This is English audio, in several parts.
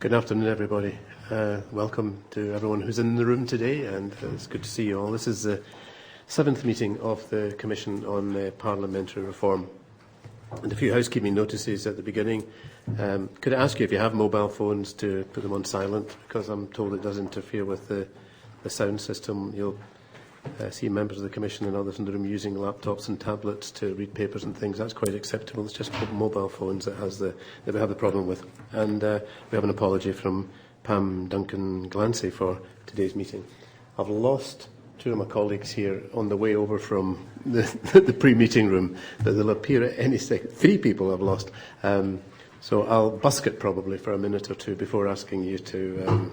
Good afternoon, everybody. Welcome to everyone who's in the room today, and it's good to see you all. This is the 7th meeting of the Commission on Parliamentary Reform. And a few housekeeping notices at the beginning. Could I ask you, if you have mobile phones, to put them on silent, because I'm told it does interfere with the sound system. You'll see members of the Commission and others in the room using laptops and tablets to read papers and things. That's quite acceptable. It's just mobile phones that we have the problem with. And we have an apology from Pam Duncan-Glancy for today's meeting. I've lost two of my colleagues here on the way over from the pre-meeting room, but they'll appear at any second. 3 people I've lost. So I'll busk it probably for a minute or two before asking you to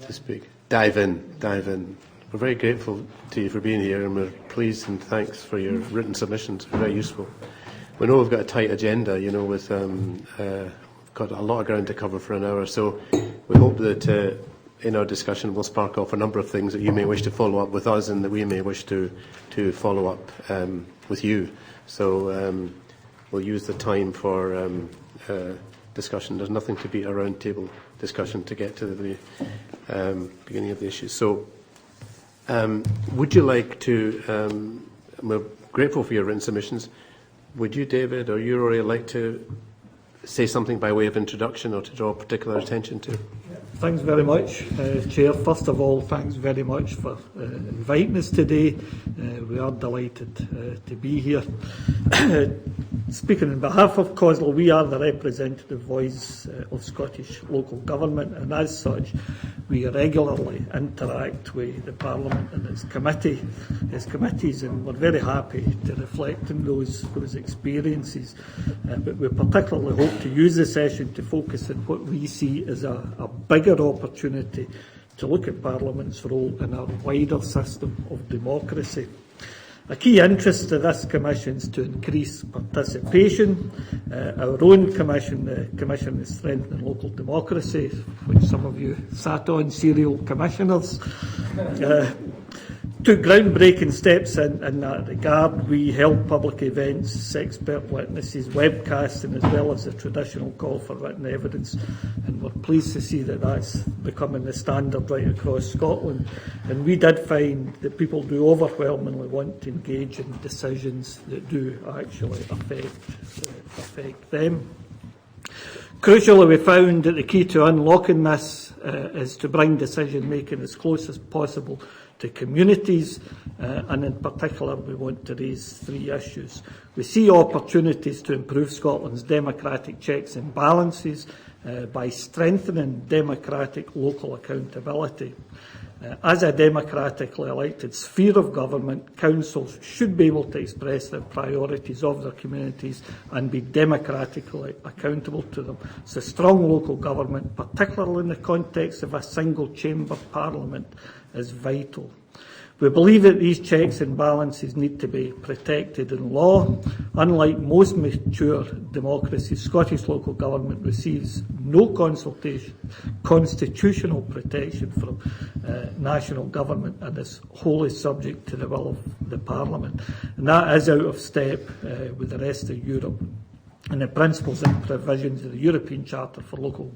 speak. Dive in. We're very grateful to you for being here, and we're pleased and thanks for your written submissions. They're very useful. We know we've got a tight agenda, with got a lot of ground to cover for an hour, so we hope that in our discussion we'll spark off a number of things that you may wish to follow up with us and that we may wish to follow up with you. So we'll use the time for discussion. There's nothing to beat a round table discussion to get to the beginning of the issue. So would you like to, we're grateful for your written submissions. Would you, David, or you, Rory, like to say something by way of introduction or to draw particular attention to? Thanks very much, Chair. First of all, thanks very much for inviting us today. We are delighted to be here. Speaking on behalf of COSLA, we are the representative voice of Scottish local government, and as such, we regularly interact with the Parliament and its committees, and we're very happy to reflect on those experiences. But we particularly hope to use the session to focus on what we see as a bigger opportunity to look at Parliament's role in our wider system of democracy. A key interest of this Commission is to increase participation. Our own Commission, the Commission on Strengthening Local Democracy, which some of you sat on, serial commissioners, took groundbreaking steps in that regard. We held public events, expert witnesses, webcasting, as well as the traditional call for written evidence. And we're pleased to see that that's becoming the standard right across Scotland. And we did find that people do overwhelmingly want to engage in decisions that do actually affect them. Crucially, we found that the key to unlocking this is to bring decision-making as close as possible to communities, and in particular we want to raise 3 issues. We see opportunities to improve Scotland's democratic checks and balances by strengthening democratic local accountability. As a democratically elected sphere of government, councils should be able to express the priorities of their communities and be democratically accountable to them. So strong local government, particularly in the context of a single-chamber parliament, is vital. We believe that these checks and balances need to be protected in law. Unlike most mature democracies, Scottish local government receives no constitutional protection from national government and is wholly subject to the will of the Parliament. And that is out of step with the rest of Europe. And the principles and provisions of the European Charter for Local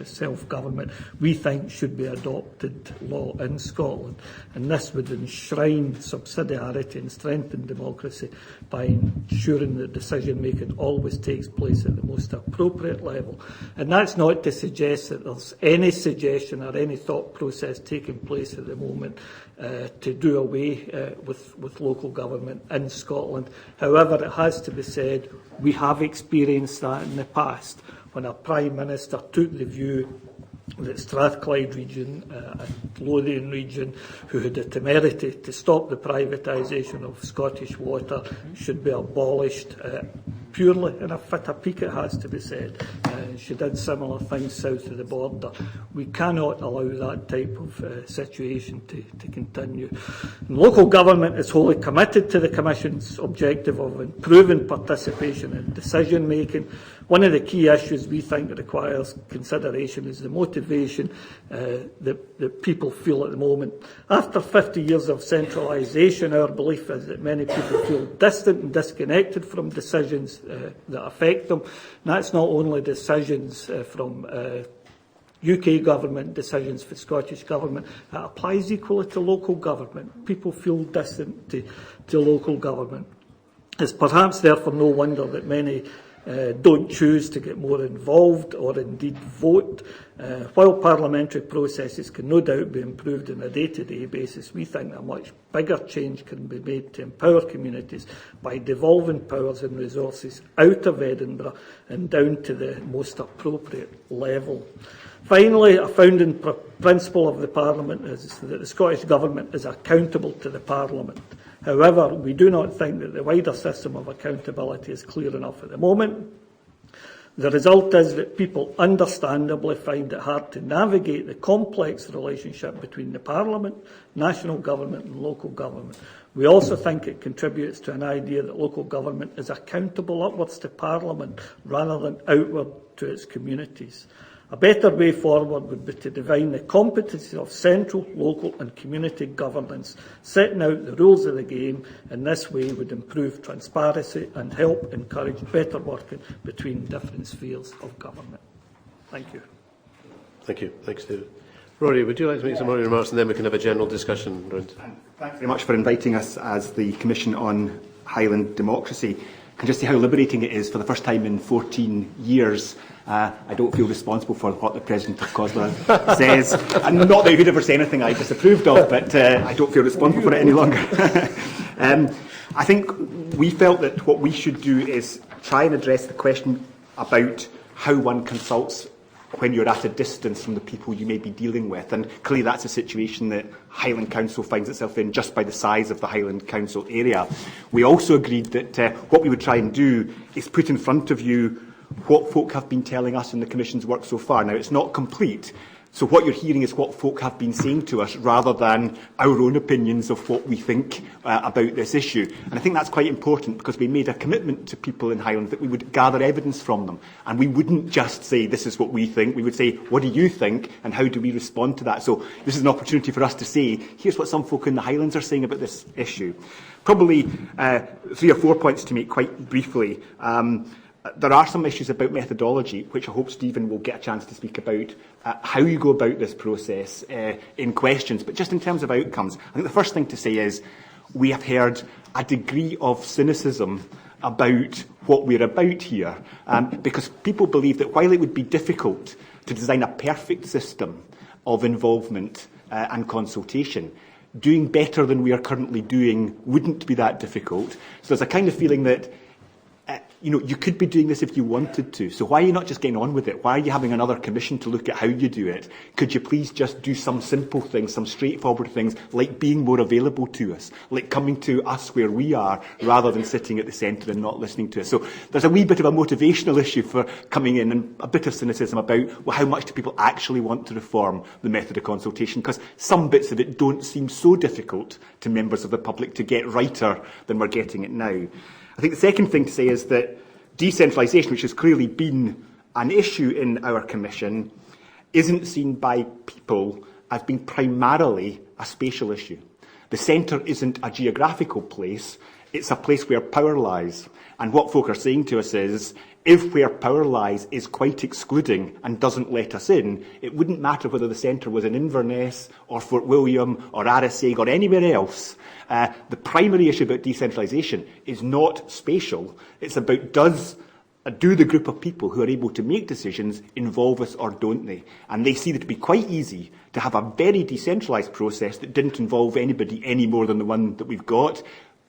Self-Government, we think, should be adopted law in Scotland. And this would enshrine subsidiarity and strengthen democracy by ensuring that decision-making always takes place at the most appropriate level. And that's not to suggest that there's any suggestion or any thought process taking place at the moment to do away with local government in Scotland. However, it has to be said, we have experienced that in the past when a Prime Minister took the view that Strathclyde region and Lothian region, who had the temerity to stop the privatisation of Scottish water, should be abolished purely in a fit of pique, it has to be said. She did similar things south of the border. We cannot allow that type of situation to continue. And local government is wholly committed to the Commission's objective of improving participation in decision making. One of the key issues we think that requires consideration is the motivation that people feel at the moment. After 50 years of centralisation, our belief is that many people feel distant and disconnected from decisions that affect them. And that's not only decisions from UK government, decisions for Scottish government. It applies equally to local government. People feel distant to local government. It's perhaps therefore no wonder that many don't choose to get more involved or indeed vote. While parliamentary processes can no doubt be improved on a day-to-day basis, we think a much bigger change can be made to empower communities by devolving powers and resources out of Edinburgh and down to the most appropriate level. Finally, a founding principle of the Parliament is that the Scottish Government is accountable to the Parliament. However, we do not think that the wider system of accountability is clear enough at the moment. The result is that people understandably find it hard to navigate the complex relationship between the Parliament, national government and local government. We also think it contributes to an idea that local government is accountable upwards to Parliament rather than outward to its communities. A better way forward would be to define the competencies of central, local and community governance, setting out the rules of the game. In this way would improve transparency and help encourage better working between different spheres of government. Thank you. Thank you. Thanks, David. Rory, would you like to make some more remarks and then we can have a general discussion around? Thanks very much for inviting us as the Commission on Highland Democracy. I can just say how liberating it is for the first time in 14 years. I don't feel responsible for what the President of COSLA says. And not that he would ever say anything I disapproved of, but I don't feel responsible for it any longer. I think we felt that what we should do is try and address the question about how one consults when you're at a distance from the people you may be dealing with. And clearly that's a situation that Highland Council finds itself in just by the size of the Highland Council area. We also agreed that what we would try and do is put in front of you what folk have been telling us in the Commission's work so far. Now, it's not complete, so what you're hearing is what folk have been saying to us rather than our own opinions of what we think about this issue. And I think that's quite important because we made a commitment to people in Highland that we would gather evidence from them. And we wouldn't just say, this is what we think. We would say, what do you think and how do we respond to that? So this is an opportunity for us to say, here's what some folk in the Highlands are saying about this issue. Probably 3 or 4 points to make quite briefly. There are some issues about methodology, which I hope Stephen will get a chance to speak about, how you go about this process in questions. But just in terms of outcomes, I think the first thing to say is we have heard a degree of cynicism about what we're about here, because people believe that while it would be difficult to design a perfect system of involvement and consultation, doing better than we are currently doing wouldn't be that difficult. So there's a kind of feeling that you could be doing this if you wanted to. So why are you not just getting on with it? Why are you having another commission to look at how you do it? Could you please just do some simple things, some straightforward things, like being more available to us, like coming to us where we are, rather than sitting at the centre and not listening to us? So there's a wee bit of a motivational issue for coming in and a bit of cynicism about, well, how much do people actually want to reform the method of consultation? Because some bits of it don't seem so difficult to members of the public to get righter than we're getting it now. I think the second thing to say is that decentralisation, which has clearly been an issue in our Commission, isn't seen by people as being primarily a spatial issue. The centre isn't a geographical place, it's a place where power lies. And what folk are saying to us is, if where power lies is quite excluding and doesn't let us in, it wouldn't matter whether the centre was in Inverness or Fort William or Arisaig or anywhere else. The primary issue about decentralisation is not spatial. It's about do the group of people who are able to make decisions involve us or don't they? And they see it to be quite easy to have a very decentralised process that didn't involve anybody any more than the one that we've got.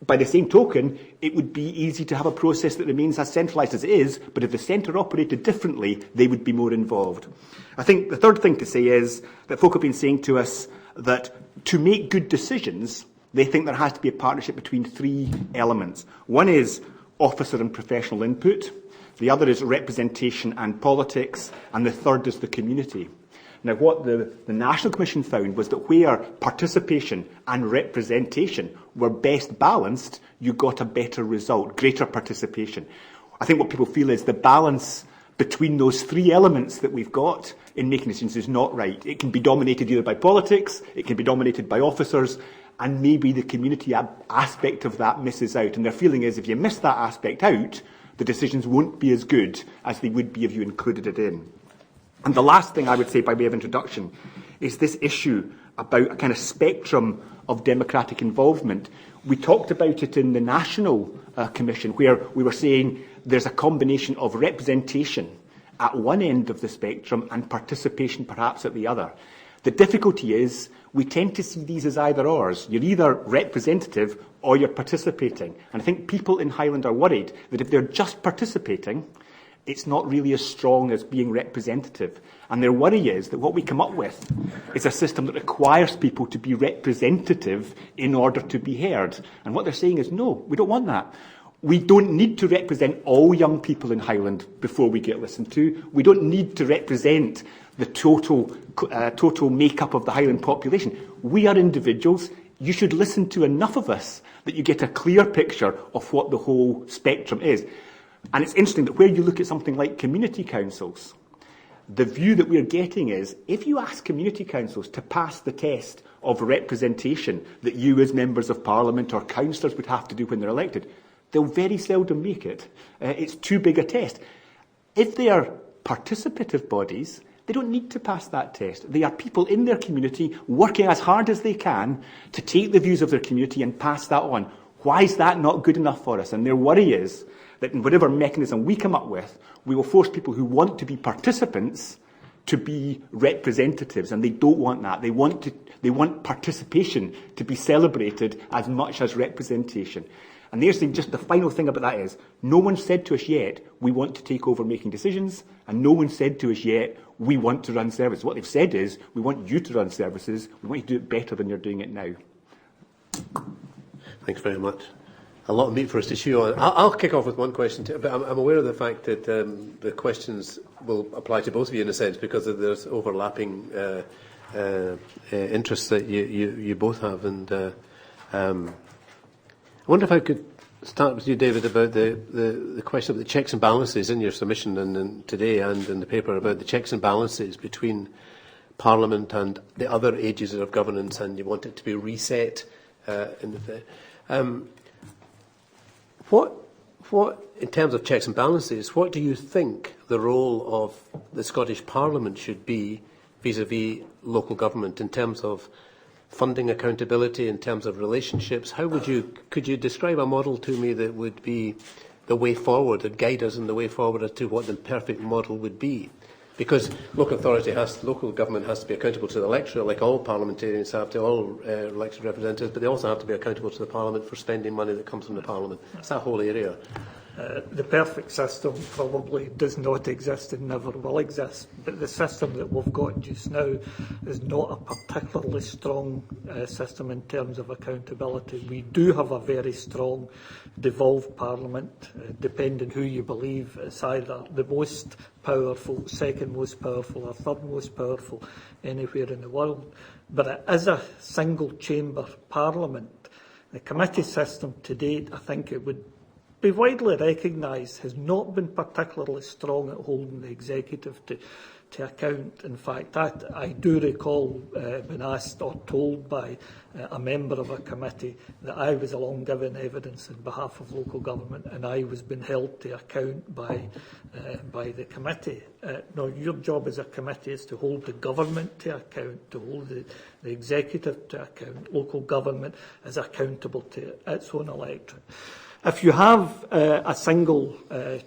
By the same token, it would be easy to have a process that remains as centralised as it is, but if the centre operated differently, they would be more involved. I think the third thing to say is that folk have been saying to us that to make good decisions, they think there has to be a partnership between 3 elements. One is officer and professional input, the other is representation and politics, and the third is the community. Now, what the National Commission found was that where participation and representation were best balanced, you got a better result, greater participation. I think what people feel is the balance between those three elements that we've got in making decisions is not right. It can be dominated either by politics, it can be dominated by officers, and maybe the community aspect of that misses out. And their feeling is if you miss that aspect out, the decisions won't be as good as they would be if you included it in. And the last thing I would say by way of introduction is this issue about a kind of spectrum of democratic involvement. We talked about it in the National Commission, where we were saying there's a combination of representation at one end of the spectrum and participation perhaps at the other. The difficulty is we tend to see these as either-ors. You're either representative or you're participating. And I think people in Highland are worried that if they're just participating, it's not really as strong as being representative. And their worry is that what we come up with is a system that requires people to be representative in order to be heard. And what they're saying is, no, we don't want that. We don't need to represent all young people in Highland before we get listened to. We don't need to represent the total makeup of the Highland population. We are individuals. You should listen to enough of us that you get a clear picture of what the whole spectrum is. And it's interesting that where you look at something like community councils, the view that we're getting is if you ask community councils to pass the test of representation that you as members of Parliament or councillors would have to do when they're elected, they'll very seldom make it. It's too big a test. If they are participative bodies, they don't need to pass that test. They are people in their community working as hard as they can to take the views of their community and pass that on. Why is that not good enough for us? And their worry is that in whatever mechanism we come up with, we will force people who want to be participants to be representatives, and they don't want that. They want participation to be celebrated as much as representation. And there's just the final thing about that is, no one said to us yet, we want to take over making decisions, and no one said to us yet, we want to run services. What they've said is, we want you to run services, we want you to do it better than you're doing it now. Thanks very much. A lot of meat for us to chew on. I'll kick off with one question, too, but I'm aware of the fact that the questions will apply to both of you in a sense because there's overlapping interests that you both have. And I wonder if I could start with you, David, about the question of the checks and balances in your submission and today and in the paper about the checks and balances between Parliament and the other agencies of governance, and you want it to be reset in the. What, in terms of checks and balances, what do you think the role of the Scottish Parliament should be vis-à-vis local government in terms of funding accountability, in terms of relationships? Could you describe a model to me that would be the way forward, that guide us in the way forward as to what the perfect model would be? Because local government has to be accountable to the electorate, like all parliamentarians have to, all elected representatives, but they also have to be accountable to the Parliament for spending money that comes from the Parliament. It's that whole area. The perfect system probably does not exist and never will exist, but the system that we've got just now is not a particularly strong system in terms of accountability. We do have a very strong devolved Parliament, depending who you believe. It's either the most powerful, second most powerful or third most powerful anywhere in the world. But it is a single chamber Parliament. The committee system to date, I think it would be widely recognised, has not been particularly strong at holding the executive to account. In fact, I do recall being asked or told by a member of a committee that I was along giving evidence on behalf of local government and I was being held to account by the committee. No, your job as a committee is to hold the government to account, to hold the executive to account. Local government is accountable to its own electorate. If you have a single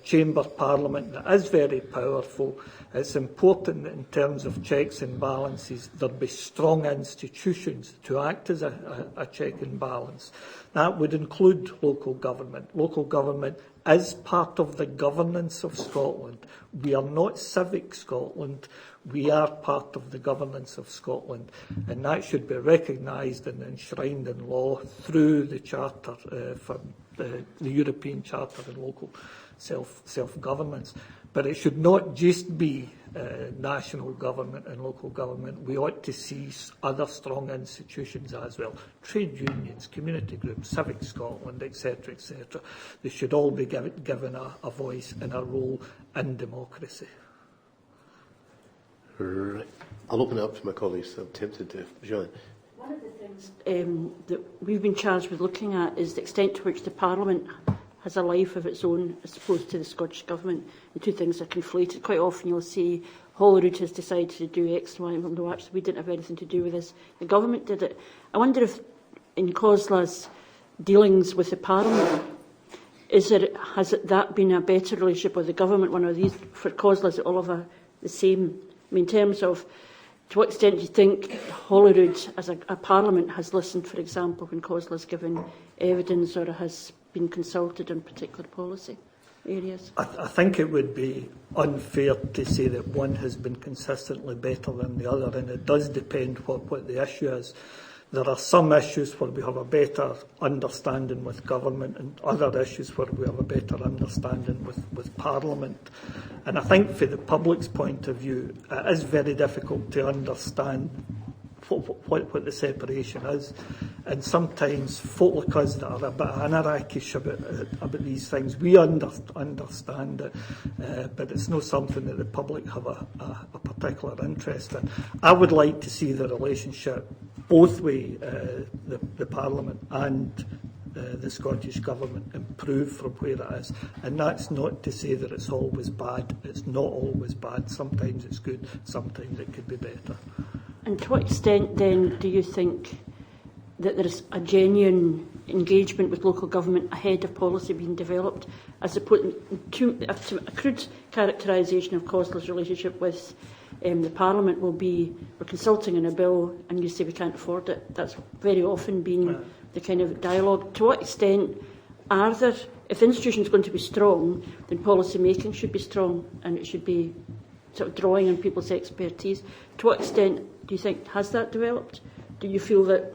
chamber Parliament that is very powerful, it's important that in terms of checks and balances there be strong institutions to act as a check and balance. That would include local government. Local government is part of the governance of Scotland. We are not civic Scotland. We are part of the governance of Scotland, and that should be recognised and enshrined in law through the Charter for the European Charter and local self-governance. But it should not just be national government and local government, we ought to see other strong institutions as well. Trade unions, community groups, Civic Scotland, etc., etc. They should all be given a voice and a role in democracy. Right. I'll open it up to my colleagues. I'm tempted to. Joanne. One of the things that we've been charged with looking at is the extent to which the Parliament has a life of its own as opposed to the Scottish Government. The two things are conflated. Quite often you'll see Holyrood has decided to do X, Y, and no, actually we didn't have anything to do with this. The Government did it. I wonder if in COSLA's dealings with the Parliament, has that been a better relationship with the Government? One of these, for COSLA, is it all of the same? I mean, in terms of, to what extent do you think Holyrood, as a Parliament, has listened, for example, when COSLA has given evidence or has been consulted on particular policy areas? I think it would be unfair to say that one has been consistently better than the other, and it does depend what the issue is. There are some issues where we have a better understanding with government and other issues where we have a better understanding with Parliament. And I think for the public's point of view, it is very difficult to understand what the separation is. And sometimes folk like us that are a bit anarchish about these things, we understand it, but it's not something that the public have a particular interest in. I would like to see the relationship both ways, the Parliament and the Scottish Government improve from where it is. And that's not to say that it's always bad. It's not always bad. Sometimes it's good, sometimes it could be better. And to what extent then do you think that there is a genuine engagement with local government ahead of policy being developed, as opposed to a crude characterisation of COSLA's relationship with the Parliament will be, we're consulting on a bill and you say we can't afford it. That's very often been the kind of dialogue. To what extent are there, if the institution is going to be strong, then policy making should be strong and it should be sort of drawing on people's expertise. To what extent do you think has that developed? Do you feel that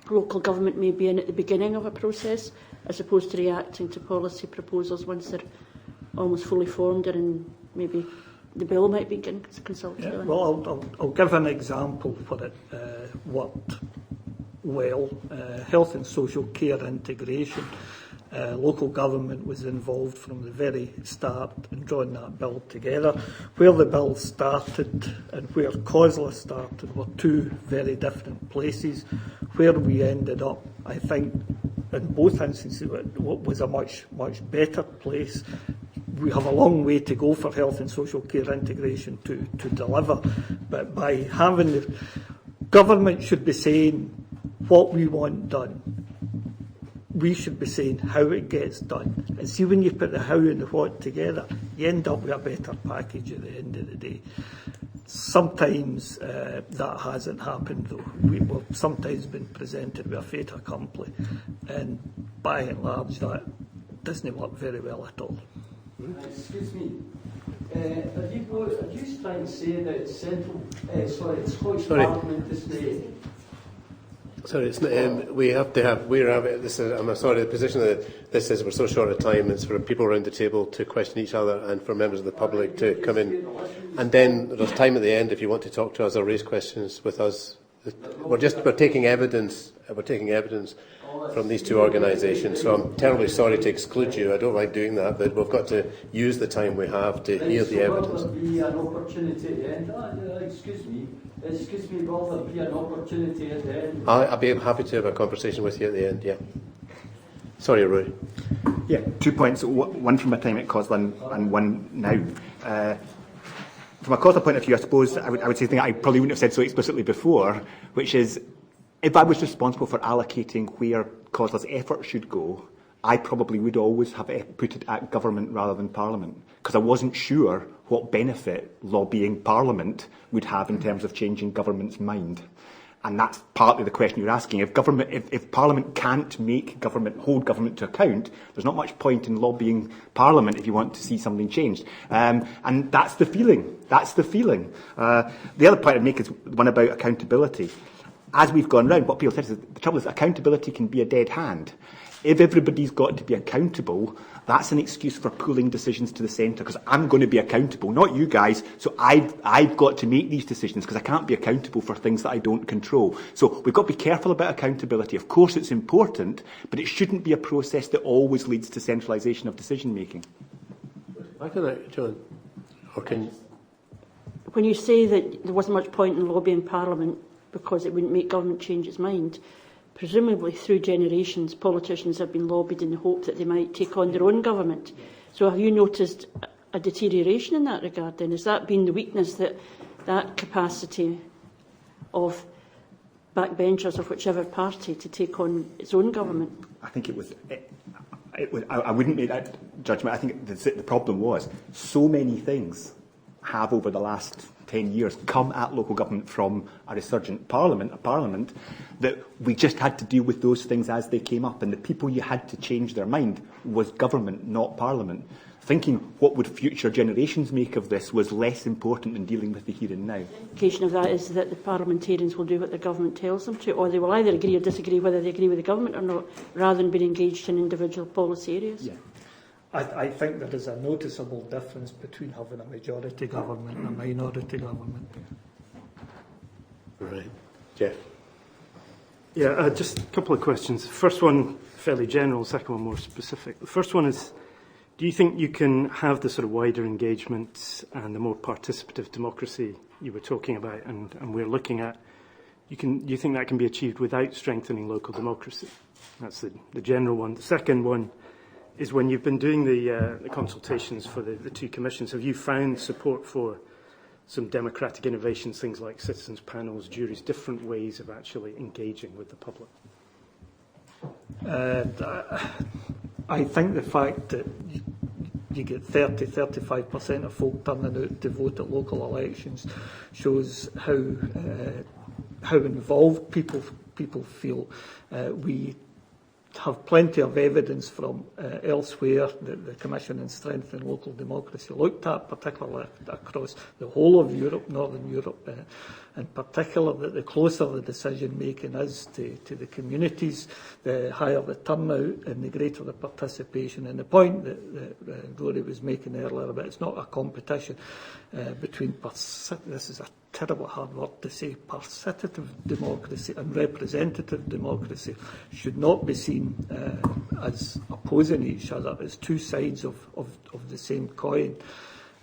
local government may be in at the beginning of a process as opposed to reacting to policy proposals once they're almost fully formed and maybe the bill might be consulted on? Well, I'll give an example for it worked well. Health and social care integration. Local government was involved from the very start in drawing that bill together. Where the bill started and where COSLA started were two very different places. Where we ended up, I think, in both instances, was a much better place. We have a long way to go for health and social care integration to deliver, but by having the government should be saying what we want done. We should be saying how it gets done. And see, when you put the how and the what together, you end up with a better package at the end of the day. Sometimes that hasn't happened, though. We've sometimes been presented with a fait accompli, and by and large, that doesn't work very well at all. Excuse me. Are you trying to say that Scottish Parliament is the... Sorry, it's not, we have to have. This is. I'm sorry. The position that this is, we're so short of time. It's for people around the table to question each other, and for members of the public to come in. And then there's time at the end if you want to talk to us or raise questions with us. We're taking evidence. We're taking evidence from these two organisations. So I'm terribly sorry to exclude you. I don't like doing that, but we've got to use the time we have to hear the evidence. Will there be an opportunity at the end? Excuse me, will there be an opportunity at the end? I'll be happy to have a conversation with you at the end, yeah. Sorry, Roy. Yeah, 2 points, one from my time at COSLA and one now. From a COSLA point of view, I suppose I would say something I probably wouldn't have said so explicitly before, which is, if I was responsible for allocating where COSLA's effort should go, I probably would always have put it at government rather than Parliament, because I wasn't sure what benefit lobbying Parliament would have in terms of changing government's mind. And that's partly the question you're asking. If Parliament can't hold government to account, there's not much point in lobbying Parliament if you want to see something changed. And that's the feeling. The other point I'd make is one about accountability. As we've gone round, what people said is the trouble is accountability can be a dead hand. If everybody's got to be accountable, that's an excuse for pulling decisions to the centre, because I'm going to be accountable, not you guys, so I've got to make these decisions because I can't be accountable for things that I don't control. So we've got to be careful about accountability. Of course it's important, but it shouldn't be a process that always leads to centralisation of decision making. I can, John, or can... When you say that there wasn't much point in lobbying Parliament because it wouldn't make government change its mind, presumably through generations, politicians have been lobbied in the hope that they might take on their own government. So have you noticed a deterioration in that regard then? Has that been the weakness, that capacity of backbenchers of whichever party to take on its own government? I think I wouldn't make that judgment. I think the problem was so many things have over the last 10 years come at local government from a resurgent parliament, that we just had to deal with those things as they came up, and the people you had to change their mind was government, not parliament. Thinking what would future generations make of this was less important than dealing with the here and now. The implication of that is that the parliamentarians will do what the government tells them to, or they will either agree or disagree whether they agree with the government or not, rather than being engaged in individual policy areas. Yeah. I think there is a noticeable difference between having a majority government and a minority government. Right. Jeff. Yeah, just a couple of questions. The first one, fairly general, the second one more specific. The first one is, do you think you can have the sort of wider engagement and the more participative democracy you were talking about and we're looking at, do you think that can be achieved without strengthening local democracy? That's the general one. The second one is, when you've been doing the consultations for the two commissions, have you found support for some democratic innovations, things like citizens' panels, juries, different ways of actually engaging with the public? I think the fact that you get 30-35% of folk turning out to vote at local elections shows how involved people feel. We have plenty of evidence from elsewhere that the Commission on Strengthening Local Democracy looked at, particularly across the whole of Europe, Northern Europe, in particular, that the closer the decision making is to the communities, the higher the turnout and the greater the participation. And the point that Rory was making earlier about it's not a competition between, this is a terrible hard word to say, participative democracy and representative democracy should not be seen as opposing each other, as two sides of the same coin.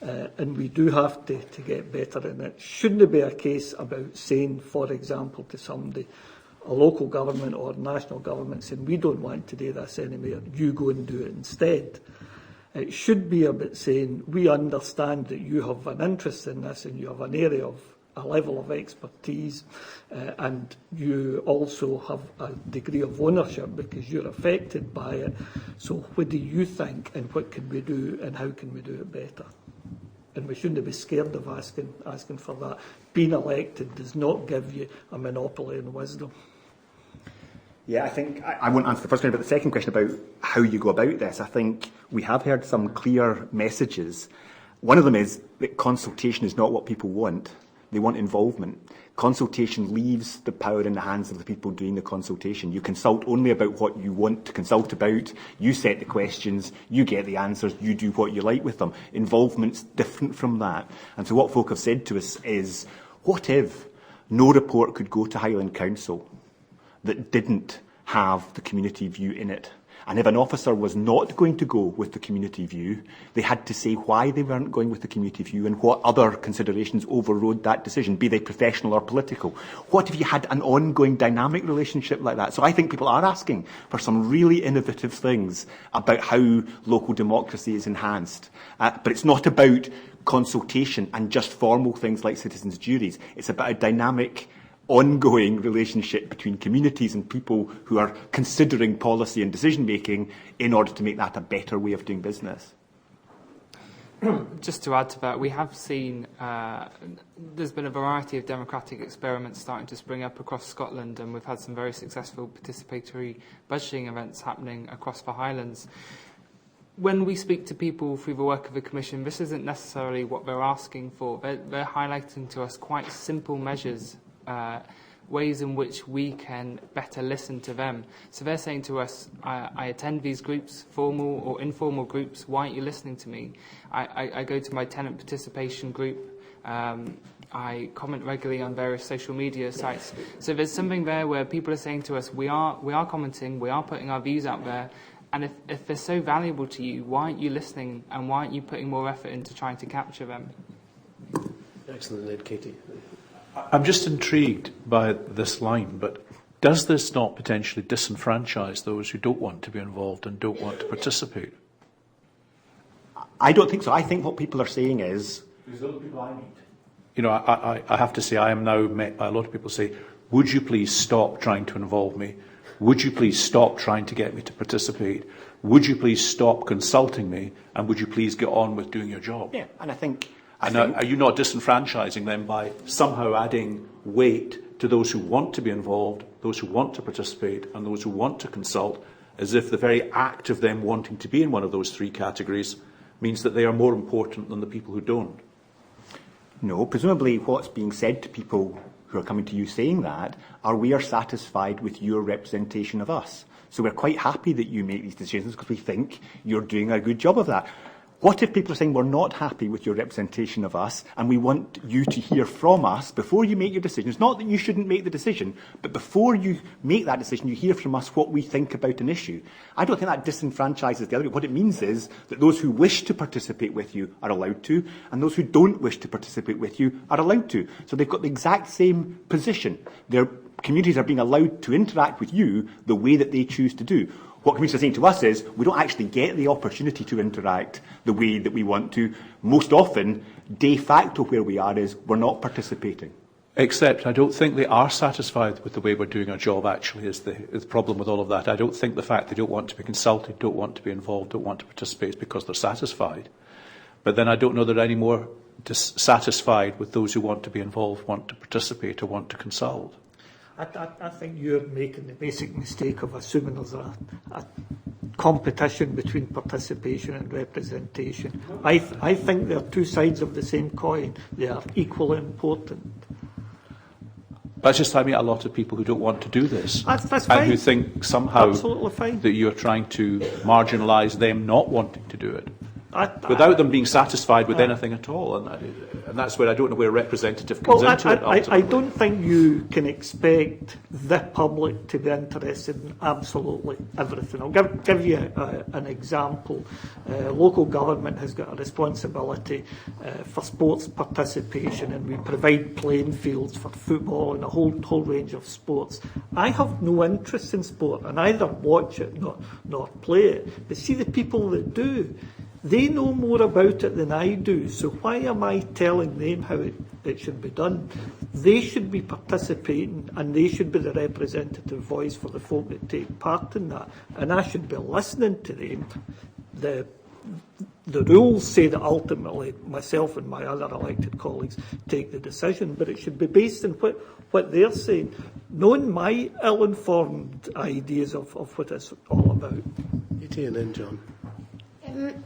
And we do have to get better in it. Shouldn't be a case about saying, for example, to somebody, a local government or national government, saying, we don't want to do this anymore, you go and do it instead. It should be about saying, we understand that you have an interest in this and you have an area of a level of expertise and you also have a degree of ownership because you're affected by it. So what do you think and what can we do and how can we do it better? And we shouldn't be scared of asking for that. Being elected does not give you a monopoly on wisdom. Yeah, I think I won't answer the first question, but the second question about how you go about this, I think we have heard some clear messages. One of them is that consultation is not what people want. They want involvement. Consultation leaves the power in the hands of the people doing the consultation. You consult only about what you want to consult about. You set the questions, you get the answers, you do what you like with them. Involvement's different from that. And so what folk have said to us is, what if no report could go to Highland Council that didn't have the community view in it? And if an officer was not going to go with the community view, they had to say why they weren't going with the community view and what other considerations overrode that decision, be they professional or political. What if you had an ongoing dynamic relationship like that? So I think people are asking for some really innovative things about how local democracy is enhanced. But it's not about consultation and just formal things like citizens' juries. It's about a dynamic ongoing relationship between communities and people who are considering policy and decision making in order to make that a better way of doing business. Just to add to that, we have seen there's been a variety of democratic experiments starting to spring up across Scotland, and we've had some very successful participatory budgeting events happening across the Highlands. When we speak to people through the work of the Commission, this isn't necessarily what they're asking for. They're highlighting to us quite simple measures ways in which we can better listen to them. So they're saying to us, I attend these groups, formal or informal groups, why aren't you listening to me? I go to my tenant participation group, I comment regularly on various social media sites. So there's something there where people are saying to us, we are commenting, we are putting our views out there, and if they're so valuable to you, why aren't you listening, and why aren't you putting more effort into trying to capture them? Excellent, Ed. Katie. I'm just intrigued by this line, but does this not potentially disenfranchise those who don't want to be involved and don't want to participate? I don't think so. I think what people are saying is... Because those people I meet. You know, I have to say, I am now met by a lot of people say, would you please stop trying to involve me? Would you please stop trying to get me to participate? Would you please stop consulting me? And would you please get on with doing your job? Yeah, and I think... Are you not disenfranchising them by somehow adding weight to those who want to be involved, those who want to participate, and those who want to consult, as if the very act of them wanting to be in one of those three categories means that they are more important than the people who don't? No, presumably what's being said to people who are coming to you saying that are, we are satisfied with your representation of us. So we're quite happy that you make these decisions because we think you're doing a good job of that. What if people are saying, we're not happy with your representation of us and we want you to hear from us before you make your decisions? Not that you shouldn't make the decision, but before you make that decision, you hear from us what we think about an issue. I don't think that disenfranchises the other. What it means is that those who wish to participate with you are allowed to, and those who don't wish to participate with you are allowed to. So they've got the exact same position. Their communities are being allowed to interact with you the way that they choose to do. What communities are saying to us is, we don't actually get the opportunity to interact the way that we want to. Most often, de facto where we are is, we're not participating. Except I don't think they are satisfied with the way we're doing our job, actually, is the problem with all of that. I don't think the fact they don't want to be consulted, don't want to be involved, don't want to participate is because they're satisfied. But then I don't know they're any more dissatisfied with those who want to be involved, want to participate, or want to consult. I think you're making the basic mistake of assuming there's a competition between participation and representation. I think they're two sides of the same coin. They are equally important. That's just I meet a lot of people who don't want to do this. That's and fine. who think somehow fine. that you're trying to marginalise them not wanting to do it. Without them being satisfied with anything at all. And that's where I don't know where representative comes into it. I don't think you can expect the public to be interested in absolutely everything. I'll give you an example. Local government has got a responsibility for sports participation, and we provide playing fields for football and a whole range of sports. I have no interest in sport, and either watch it nor play it. But see the people that do. They know more about it than I do, so why am I telling them how it should be done? They should be participating, and they should be the representative voice for the folk that take part in that, and I should be listening to them. The rules say that ultimately myself and my other elected colleagues take the decision, but it should be based on what they're saying, knowing my ill-informed ideas of what it's all about. E.T. and then John.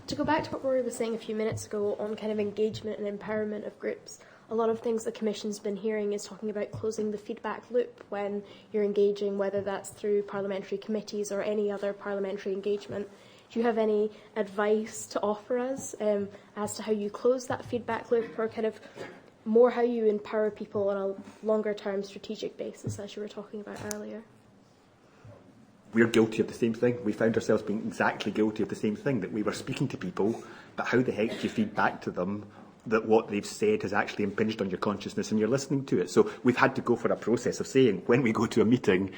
To go back to what Rory was saying a few minutes ago on kind of engagement and empowerment of groups, a lot of things the Commission's been hearing is talking about closing the feedback loop when you're engaging, whether that's through parliamentary committees or any other parliamentary engagement. Do you have any advice to offer us as to how you close that feedback loop, or kind of more how you empower people on a longer term strategic basis, as you were talking about earlier? We're guilty of the same thing. We found ourselves being exactly guilty of the same thing, that we were speaking to people, but how the heck do you feed back to them that what they've said has actually impinged on your consciousness and you're listening to it? So we've had to go for a process of saying, when we go to a meeting,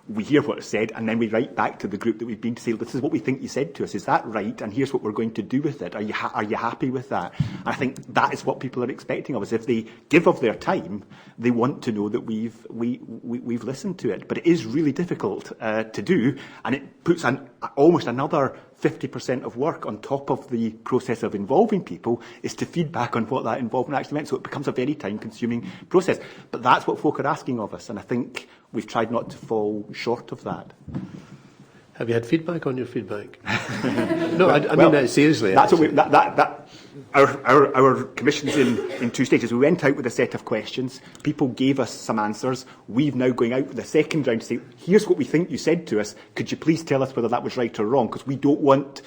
we hear what is said, and then we write back to the group that we've been to say, this is what we think you said to us. Is that right? And here's what we're going to do with it. Are you happy with that? And I think that is what people are expecting of us. If they give of their time, they want to know that we've listened to it. But it is really difficult to do, and it puts almost another 50% of work on top of the process of involving people is to feed back on what that involvement actually meant. So it becomes a very time-consuming process. But that's what folk are asking of us, and I think we've tried not to fall short of that. Have you had feedback on your feedback? No, I mean that seriously. That's what our commission's in two stages. We went out with a set of questions. People gave us some answers. We've now going out with a second round to say, here's what we think you said to us. Could you please tell us whether that was right or wrong? Because we don't want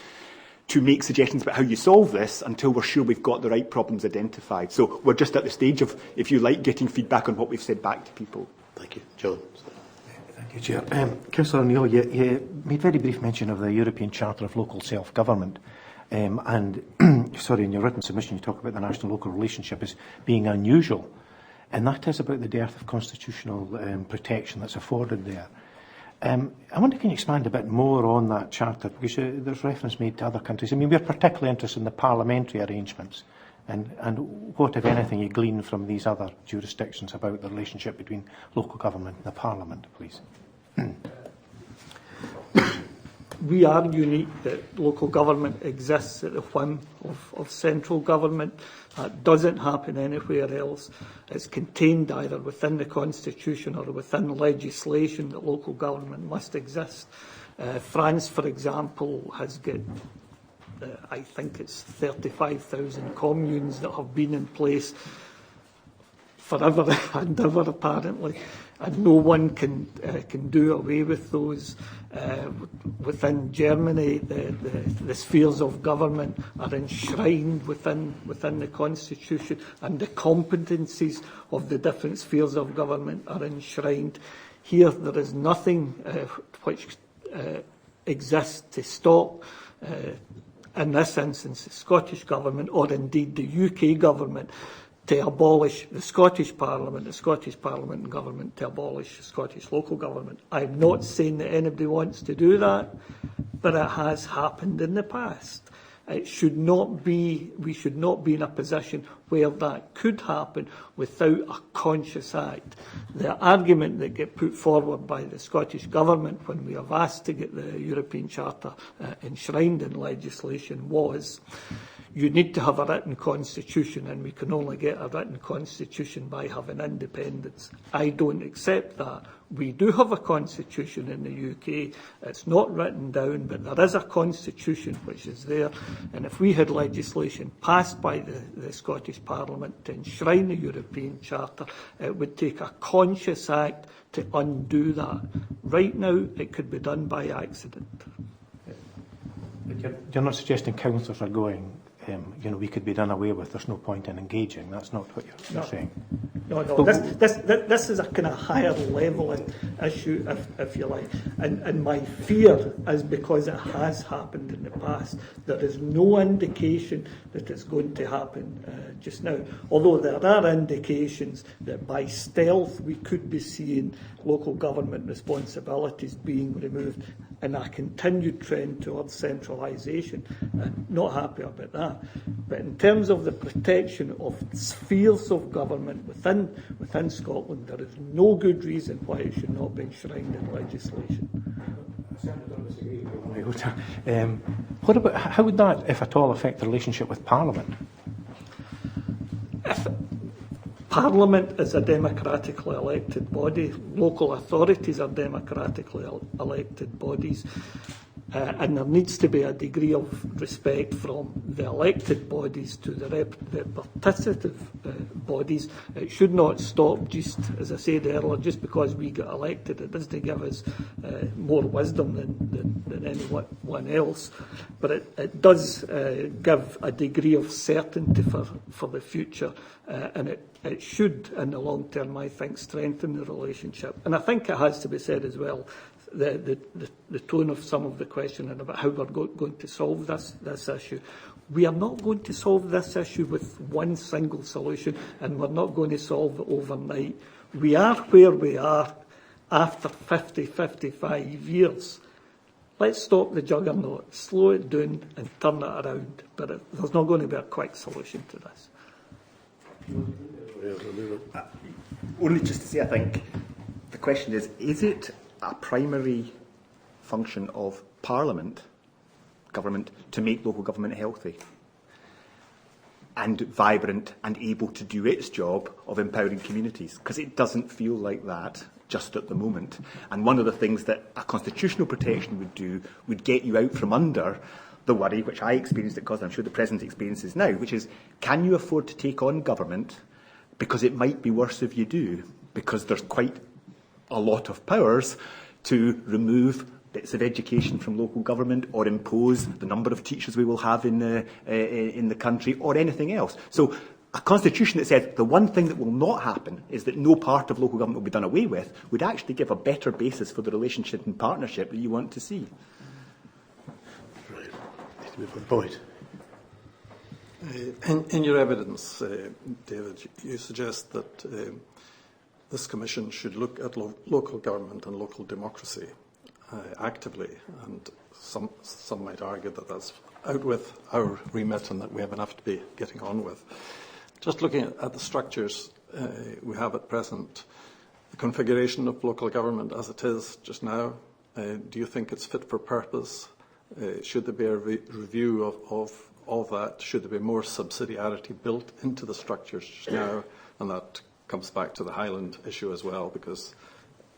to make suggestions about how you solve this until we're sure we've got the right problems identified. So we're just at the stage of, if you like, getting feedback on what we've said back to people. Thank you. John. Thank you, Chair. Councillor O'Neill, you made very brief mention of the European Charter of Local Self-Government. And, sorry, in your written submission you talk about the national-local relationship as being unusual. And that is about the dearth of constitutional protection that's afforded there. I wonder, can you expand a bit more on that charter? Because there's reference made to other countries. I mean, we're particularly interested in the parliamentary arrangements and what, if anything, you glean from these other jurisdictions about the relationship between local government and the Parliament, please. We are unique that local government exists at the whim of central government. That doesn't happen anywhere else. It's contained either within the Constitution or within legislation that local government must exist. France, for example, has got, I think it's 35,000 communes that have been in place forever and ever, apparently, and no one can do away with those. Within Germany, the spheres of government are enshrined within the Constitution, and the competencies of the different spheres of government are enshrined. Here, there is nothing which exists to stop, in this instance, the Scottish Government, or indeed the UK Government, to abolish the Scottish Parliament and Government to abolish the Scottish local government. I'm not saying that anybody wants to do that, but it has happened in the past. We should not be in a position where that could happen without a conscious act. The argument that get put forward by the Scottish Government when we have asked to get the European Charter enshrined in legislation was, you need to have a written constitution, and we can only get a written constitution by having independence. I don't accept that. We do have a constitution in the UK. It's not written down, but there is a constitution which is there. And if we had legislation passed by the Scottish Parliament to enshrine the European Charter, it would take a conscious act to undo that. Right now, it could be done by accident. You're not suggesting councillors are going, we could be done away with, there's no point in engaging. That's not what you're saying. No. This is a kind of higher level issue, if you like. And my fear is because it has happened in the past. There is no indication that it's going to happen just now. Although there are indications that by stealth we could be seeing local government responsibilities being removed in a continued trend towards centralisation. Not happy about that. But in terms of the protection of spheres of government within Scotland, there is no good reason why it should not be enshrined in legislation. What about, how would that, if at all, affect the relationship with Parliament? If Parliament is a democratically elected body, local authorities are democratically elected bodies, and there needs to be a degree of respect from the elected bodies to the representative bodies. It should not stop, just as I said earlier, just because we got elected. It doesn't give us more wisdom than anyone else, but it does give a degree of certainty for the future, and it should, in the long term, I think, strengthen the relationship. And I think it has to be said as well, the tone of some of the questioning about how we're going to solve this issue. We are not going to solve this issue with one single solution, and we're not going to solve it overnight. We are where we are after 55 years. Let's stop the juggernaut, slow it down and turn it around. But there's not going to be a quick solution to this. Only just to say, I think the question is it a primary function of Parliament, government, to make local government healthy and vibrant and able to do its job of empowering communities? Because it doesn't feel like that just at the moment. And one of the things that a constitutional protection would do would get you out from under the worry, which I experienced at Cosland, I'm sure the President experiences now, which is, can you afford to take on government? Because it might be worse if you do, because there's quite a lot of powers to remove bits of education from local government or impose the number of teachers we will have in the country or anything else. So a constitution that says the one thing that will not happen is that no part of local government will be done away with would actually give a better basis for the relationship and partnership that you want to see. Right. Boyd. In your evidence, David, you suggest that this Commission should look at local government and local democracy actively, and some might argue that that's out with our remit and that we have enough to be getting on with. Just looking at the structures we have at present, the configuration of local government as it is just now, do you think it's fit for purpose? Should there be a review of that? Should there be more subsidiarity built into the structures just now? And that comes back to the Highland issue as well, because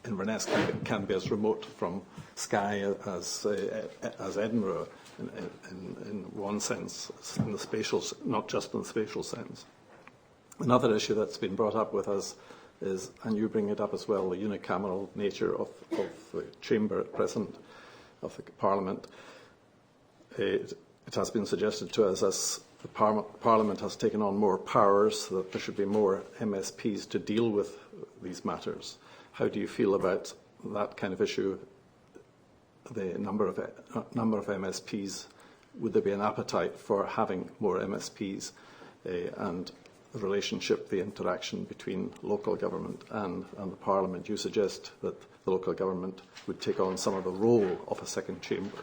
Inverness can be as remote from Skye as Edinburgh in one sense, in the spatial, not just in the spatial sense. Another issue that's been brought up with us is, and you bring it up as well, the unicameral nature of the chamber at present, of the Parliament. It has been suggested to us as the Parliament has taken on more powers, that there should be more MSPs to deal with these matters. How do you feel about that kind of issue? The number of MSPs, would there be an appetite for having more MSPs, and the relationship, the interaction between local government and the Parliament? You suggest that the local government would take on some of the role of a second chamber.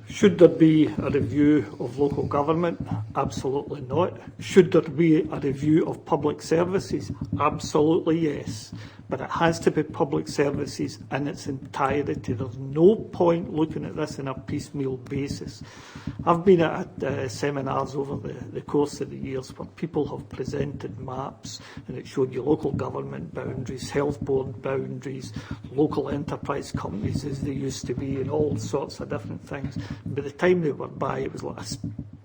Should there be a review of local government? Absolutely not. Should there be a review of public services? Absolutely yes. But it has to be public services in its entirety. There's no point looking at this on a piecemeal basis. I've been at seminars over the course of the years where people have presented maps and it showed you local government boundaries, health board boundaries, local enterprise companies as they used to be, and all sorts of different things. By the time they were by, it was like a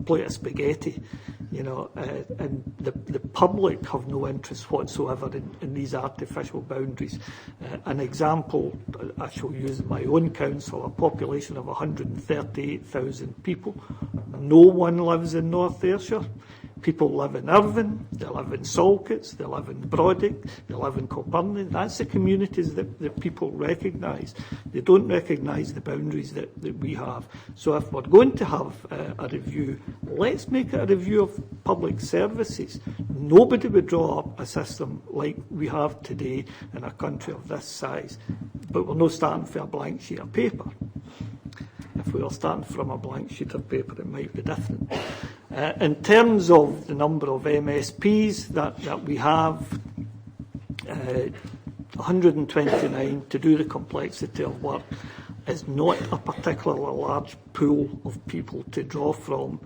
plate of spaghetti, you know, and the public have no interest whatsoever in these artificial boundaries. An example, I shall use my own council, a population of 138,000 people. No one lives in North Ayrshire. People live in Irvine, they live in Salkits, they live in Brodick, they live in Kilburn. That's the communities that people recognise. They don't recognise the boundaries that we have. So if we're going to have a review, let's make it a review of public services. Nobody would draw up a system like we have today in a country of this size. But we're not starting from a blank sheet of paper. If we were starting from a blank sheet of paper, it might be different. In terms of the number of MSPs that we have, 129 to do the complexity of work is not a particularly large pool of people to draw from.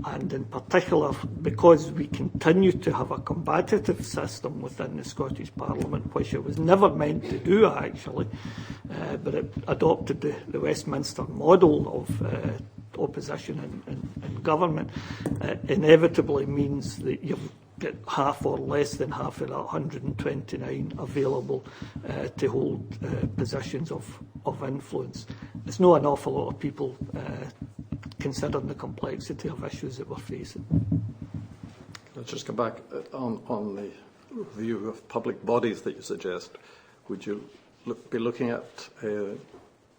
And in particular, because we continue to have a combative system within the Scottish Parliament, which it was never meant to do actually, but it adopted the Westminster model of opposition and government, inevitably means that you've got half or less than half of that 129 available to hold positions of influence. It's not an awful lot of people considering the complexity of issues that we're facing. Let's just come back on the review of public bodies that you suggest. Would you be looking at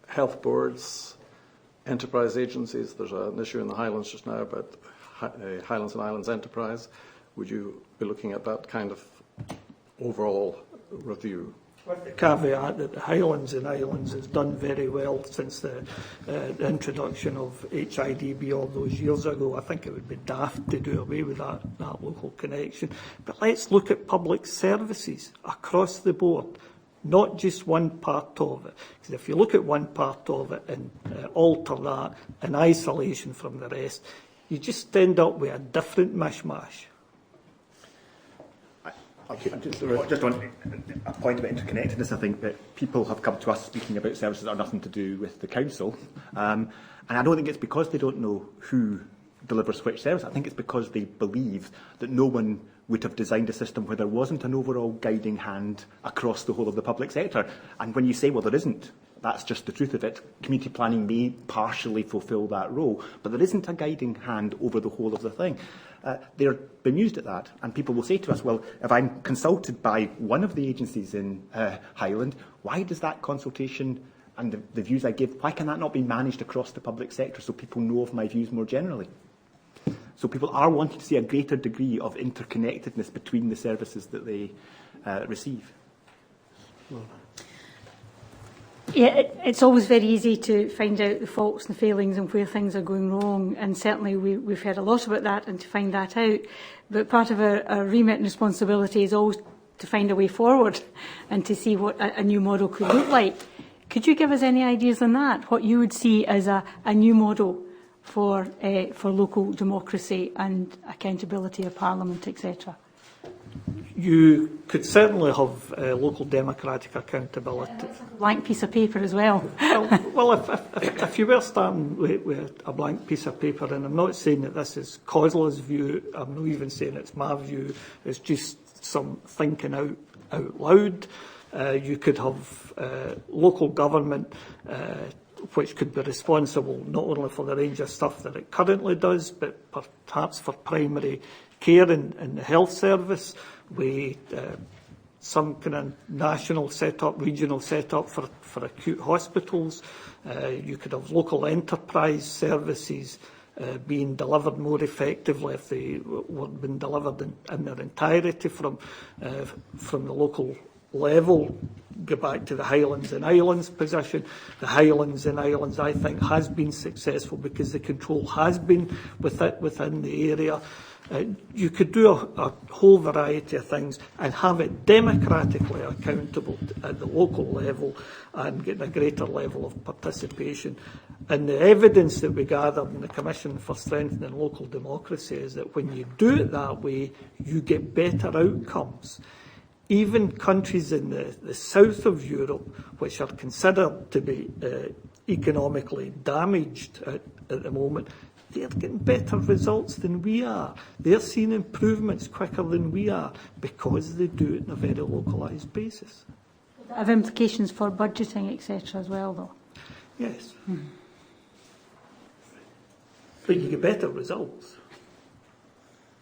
health boards, enterprise agencies? There's an issue in the Highlands just now about Highlands and Islands Enterprise. Would you be looking at that kind of overall review? With the caveat that the Highlands and Islands has done very well since the introduction of HIDB all those years ago. I think it would be daft to do away with that local connection. But let's look at public services across the board, not just one part of it. Because if you look at one part of it and alter that in isolation from the rest, you just end up with a different mishmash. Just on a point about interconnectedness, I think that people have come to us speaking about services that are nothing to do with the council. And I don't think it's because they don't know who delivers which service. I think it's because they believe that no one would have designed a system where there wasn't an overall guiding hand across the whole of the public sector. And when you say, well, there isn't, that's just the truth of it. Community planning may partially fulfil that role, but there isn't a guiding hand over the whole of the thing. They're bemused at that, and people will say to us, well, if I'm consulted by one of the agencies in Highland, why does that consultation and the views I give, why can that not be managed across the public sector so people know of my views more generally? So people are wanting to see a greater degree of interconnectedness between the services that they receive. Yeah, it's always very easy to find out the faults and failings and where things are going wrong, and certainly we've heard a lot about that and to find that out. But part of our remit and responsibility is always to find a way forward and to see what a new model could look like. Could you give us any ideas on that, what you would see as a new model for local democracy and accountability of Parliament, etc.? You could certainly have local democratic accountability. A blank piece of paper as well. well, if you were starting with a blank piece of paper, and I'm not saying that this is COSLA's view, I'm not even saying it's my view, it's just some thinking out loud. You could have local government which could be responsible not only for the range of stuff that it currently does, but perhaps for primary care in the health service, with some kind of national set-up, regional set-up for acute hospitals. You could have local enterprise services being delivered more effectively if they were being delivered in their entirety from the local level. Go back to the Highlands and Islands position. The Highlands and Islands, I think, has been successful because the control has been within the area. You could do a whole variety of things and have it democratically accountable at the local level and get a greater level of participation. And the evidence that we gathered in the Commission for Strengthening Local Democracy is that when you do it that way, you get better outcomes. Even countries in the south of Europe, which are considered to be economically damaged at the moment, they're getting better results than we are. They're seeing improvements quicker than we are because they do it on a very localised basis. Have implications for budgeting, etc. as well, though? Yes. But you get better results.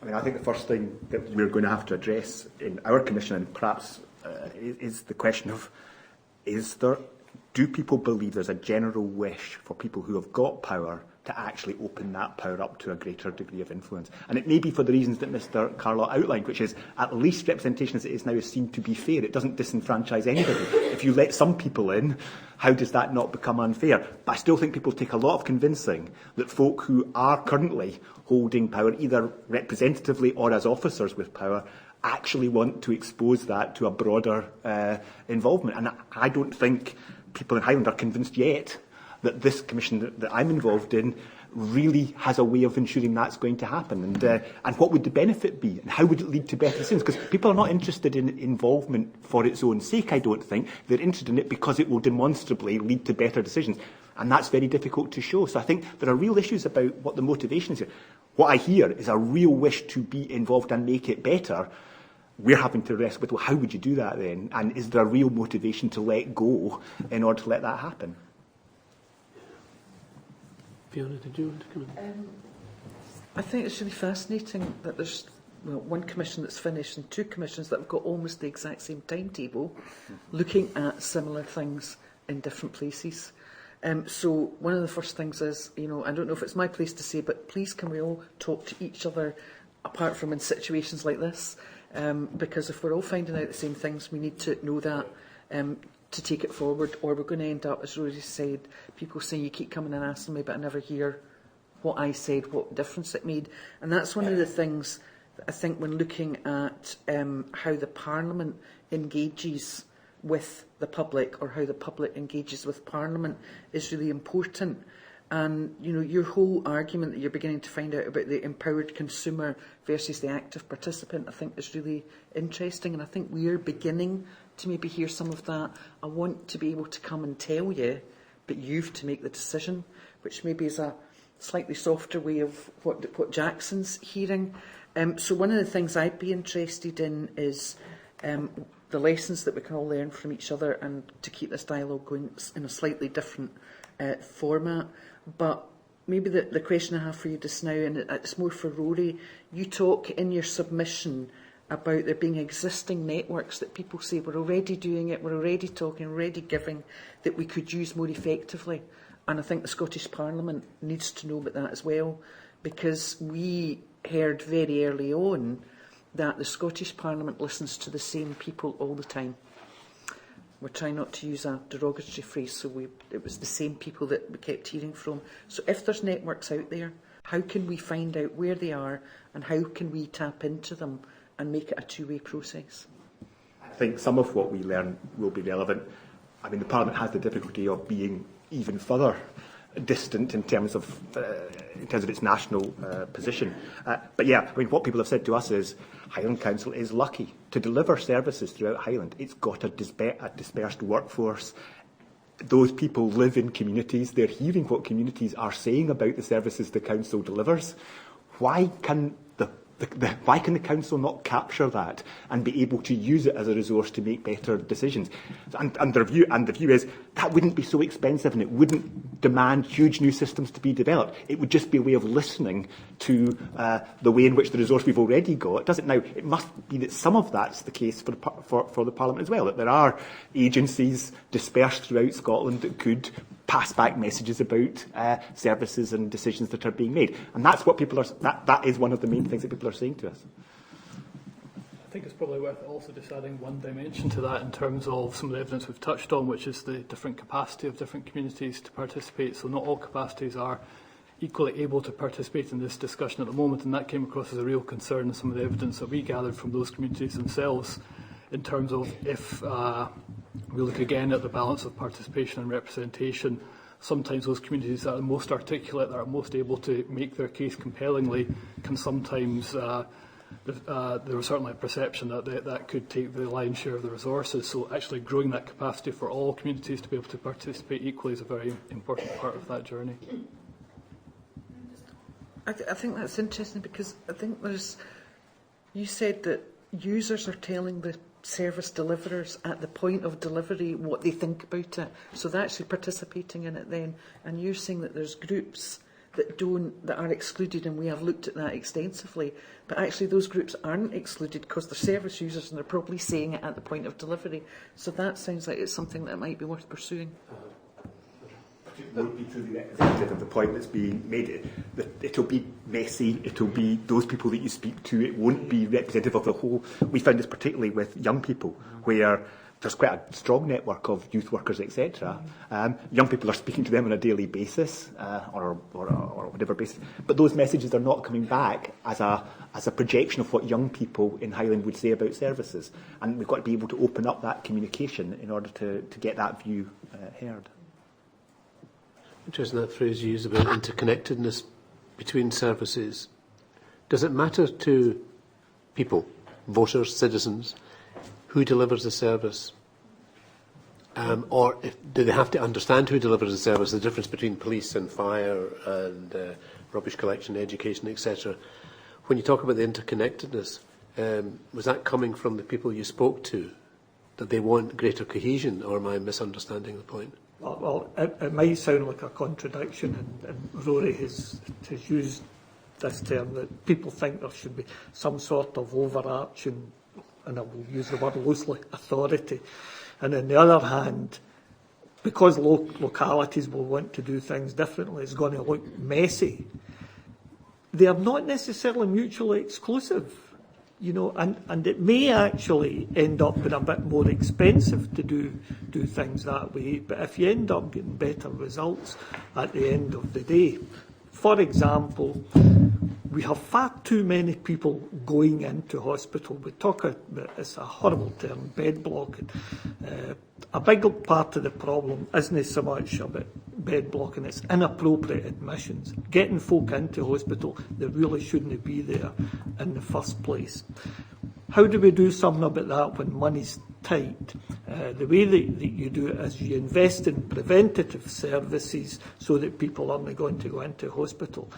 I mean, I think the first thing that we're going to have to address in our commission, and perhaps is the question of, do people believe there's a general wish for people who have got power to actually open that power up to a greater degree of influence? And it may be for the reasons that Mr Carlott outlined, which is at least representation as it is now is seen to be fair. It doesn't disenfranchise anybody. If you let some people in, how does that not become unfair? But I still think people take a lot of convincing that folk who are currently holding power, either representatively or as officers with power, actually want to expose that to a broader involvement. And I don't think people in Highland are convinced yet that this commission that I'm involved in really has a way of ensuring that's going to happen. And what would the benefit be? And how would it lead to better decisions? Because people are not interested in involvement for its own sake, I don't think. They're interested in it because it will demonstrably lead to better decisions. And that's very difficult to show. So I think there are real issues about what the motivation is here. What I hear is a real wish to be involved and make it better. We're having to wrestle with, well, how would you do that then? And is there a real motivation to let go in order to let that happen? Fiona, did you want to come in? I think it's really fascinating that there's one commission that's finished and two commissions that have got almost the exact same timetable looking at similar things in different places. So one of the first things is, I don't know if it's my place to say, but please can we all talk to each other apart from in situations like this? Because if we're all finding out the same things, we need to know that to take it forward, or we're going to end up, as Rosie said, people saying, you keep coming and asking me, but I never hear what I said, what difference it made. And that's one of the things that I think when looking at how the Parliament engages with the public, or how the public engages with Parliament, is really important. And, you know, your whole argument that you're beginning to find out about the empowered consumer versus the active participant, I think is really interesting. And I think we're beginning to maybe hear some of that. I want to be able to come and tell you, but you've to make the decision, which maybe is a slightly softer way of what Jackson's hearing. So one of the things I'd be interested in is the lessons that we can all learn from each other, and to keep this dialogue going in a slightly different format. But maybe the question I have for you just now, and it's more for Rory, you talk in your submission about there being existing networks that people say we're already doing it, we're already talking, already giving, that we could use more effectively. And I think the Scottish Parliament needs to know about that as well, because we heard very early on that the Scottish Parliament listens to the same people all the time. We're trying not to use a derogatory phrase, so it was the same people that we kept hearing from. So if there's networks out there, how can we find out where they are, and how can we tap into them and make it a two-way process? I think some of what we learn will be relevant. I mean, the Parliament has the difficulty of being even further distant in terms of its national position. But yeah, I mean, what people have said to us is Highland Council is lucky to deliver services throughout Highland. It's got a dispersed workforce. Those people live in communities. They're hearing what communities are saying about the services the council delivers. Why can the council not capture that and be able to use it as a resource to make better decisions? And the view is that wouldn't be so expensive, and it wouldn't demand huge new systems to be developed. It would just be a way of listening to the way in which the resource we've already got does it now. It must be that some of that's the case for the Parliament as well, that there are agencies dispersed throughout Scotland that could pass back messages about services and decisions that are being made. And that's what people are. That is one of the main things that people are saying to us. I think it's probably worth also just adding one dimension to that in terms of some of the evidence we've touched on, which is the different capacity of different communities to participate. So not all capacities are equally able to participate in this discussion at the moment, and that came across as a real concern in some of the evidence that we gathered from those communities themselves, in terms of if we look again at the balance of participation and representation, sometimes those communities that are most articulate, that are most able to make their case compellingly, can sometimes there was certainly a perception that that could take the lion's share of the resources. So actually growing that capacity for all communities to be able to participate equally is a very important part of that journey. I think that's interesting, because I think you said that users are telling the service deliverers at the point of delivery what they think about it. So they're actually participating in it then. And you're saying that there's groups that are excluded, and we have looked at that extensively. But actually those groups aren't excluded because they're service users, and they're probably saying it at the point of delivery. So that sounds like it's something that might be worth pursuing. It won't be truly representative of the point that's being made. It'll be messy. It'll be those people that you speak to. It won't be representative of the whole. We found this particularly with young people, where there's quite a strong network of youth workers, etc. Young people are speaking to them on a daily basis, or whatever basis. But those messages are not coming back as a projection of what young people in Highland would say about services. And we've got to be able to open up that communication in order to get that view heard. Interesting that phrase you use about interconnectedness between services. Does it matter to people, voters, citizens, who delivers the service? Or do they have to understand who delivers the service, the difference between police and fire and rubbish collection, education, etc.? When you talk about the interconnectedness, was that coming from the people you spoke to, that they want greater cohesion, or am I misunderstanding the point? Well, it might sound like a contradiction, and Rory has used this term, that people think there should be some sort of overarching, and I will use the word loosely, authority. And on the other hand, because localities will want to do things differently, it's going to look messy. They are not necessarily mutually exclusive, you know, and it may actually end up being a bit more expensive to do things that way. But if you end up getting better results at the end of the day, for example, we have far too many people going into hospital. We talk about, it's a horrible term, bed blocking. A big part of the problem isn't so much about bed block and it's inappropriate admissions, getting folk into hospital that really shouldn't be there in the first place. How do we do something about that when money's tight? The way that you do it is you invest in preventative services so that people aren't going to go into hospital.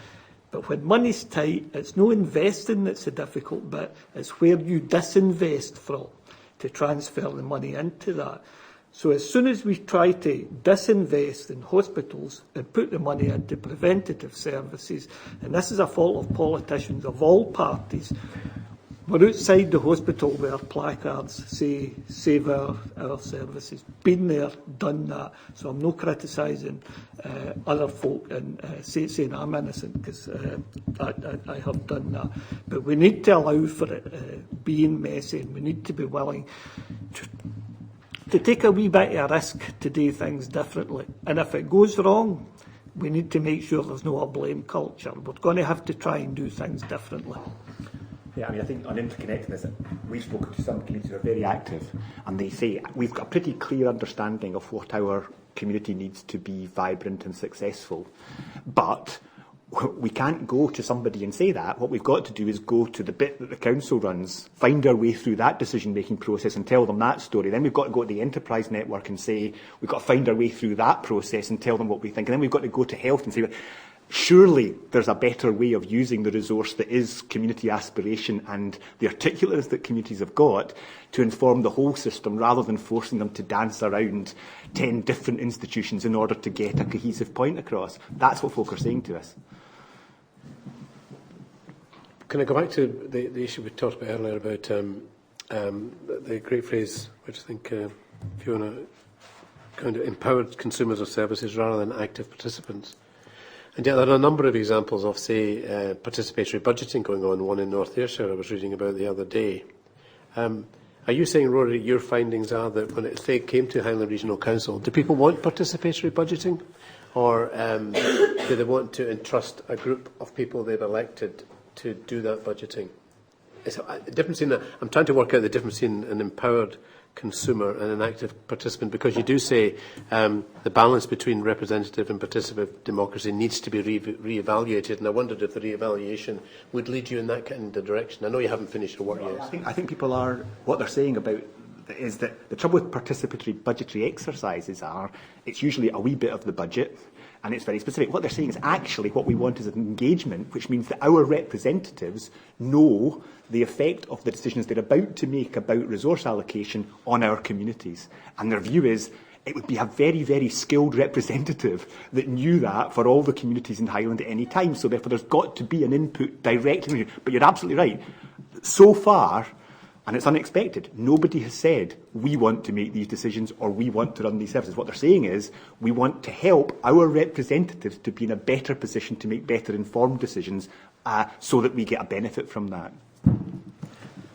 But when money's tight, it's no investing that's the difficult bit, it's where you disinvest from to transfer the money into that. So as soon as we try to disinvest in hospitals and put the money into preventative services, and this is a fault of politicians of all parties, we're outside the hospital with our placards, say, save our services. Been there, done that. So I'm not criticising other folk and saying I'm innocent, because I have done that. But we need to allow for it being messy, and we need to be willing to take a wee bit of a risk to do things differently. And if it goes wrong, we need to make sure there's no a blame culture. We're going to have to try and do things differently. Yeah, I mean, I think on interconnectedness, we've spoken to some communities who are very active, and they say we've got a pretty clear understanding of what our community needs to be vibrant and successful. But we can't go to somebody and say that. What we've got to do is go to the bit that the council runs, find our way through that decision-making process and tell them that story. Then we've got to go to the enterprise network and say we've got to find our way through that process and tell them what we think. And then we've got to go to health and say, surely there's a better way of using the resource that is community aspiration and the articulateness that communities have got to inform the whole system, rather than forcing them to dance around 10 different institutions in order to get a cohesive point across. That's what folk are saying to us. Can I go back to the issue we talked about earlier about the great phrase, which I think Fiona kind of empowered consumers of services rather than active participants? And yet there are a number of examples of, say, participatory budgeting going on, one in North Ayrshire I was reading about the other day. Are you saying, Rory, your findings are that when it came to Highland Regional Council, do people want participatory budgeting? Or do they want to entrust a group of people they've elected to do that budgeting? It's a difference in I'm trying to work out the difference in an empowered consumer and an active participant, because you do say the balance between representative and participative democracy needs to be re-evaluated, and I wondered if the re-evaluation would lead you in that kind of direction. I know you haven't finished your work yet. I think people are, what they're saying about is that the trouble with participatory budgetary exercises are it's usually a wee bit of the budget and it's very specific. What they're saying is actually what we want is an engagement, which means that our representatives know the effect of the decisions they're about to make about resource allocation on our communities. And their view is it would be a very, very skilled representative that knew that for all the communities in Highland at any time. So therefore there's got to be an input directly. But you're absolutely right. So far, and it's unexpected, nobody has said we want to make these decisions or we want to run these services. What they're saying is we want to help our representatives to be in a better position to make better informed decisions so that we get a benefit from that.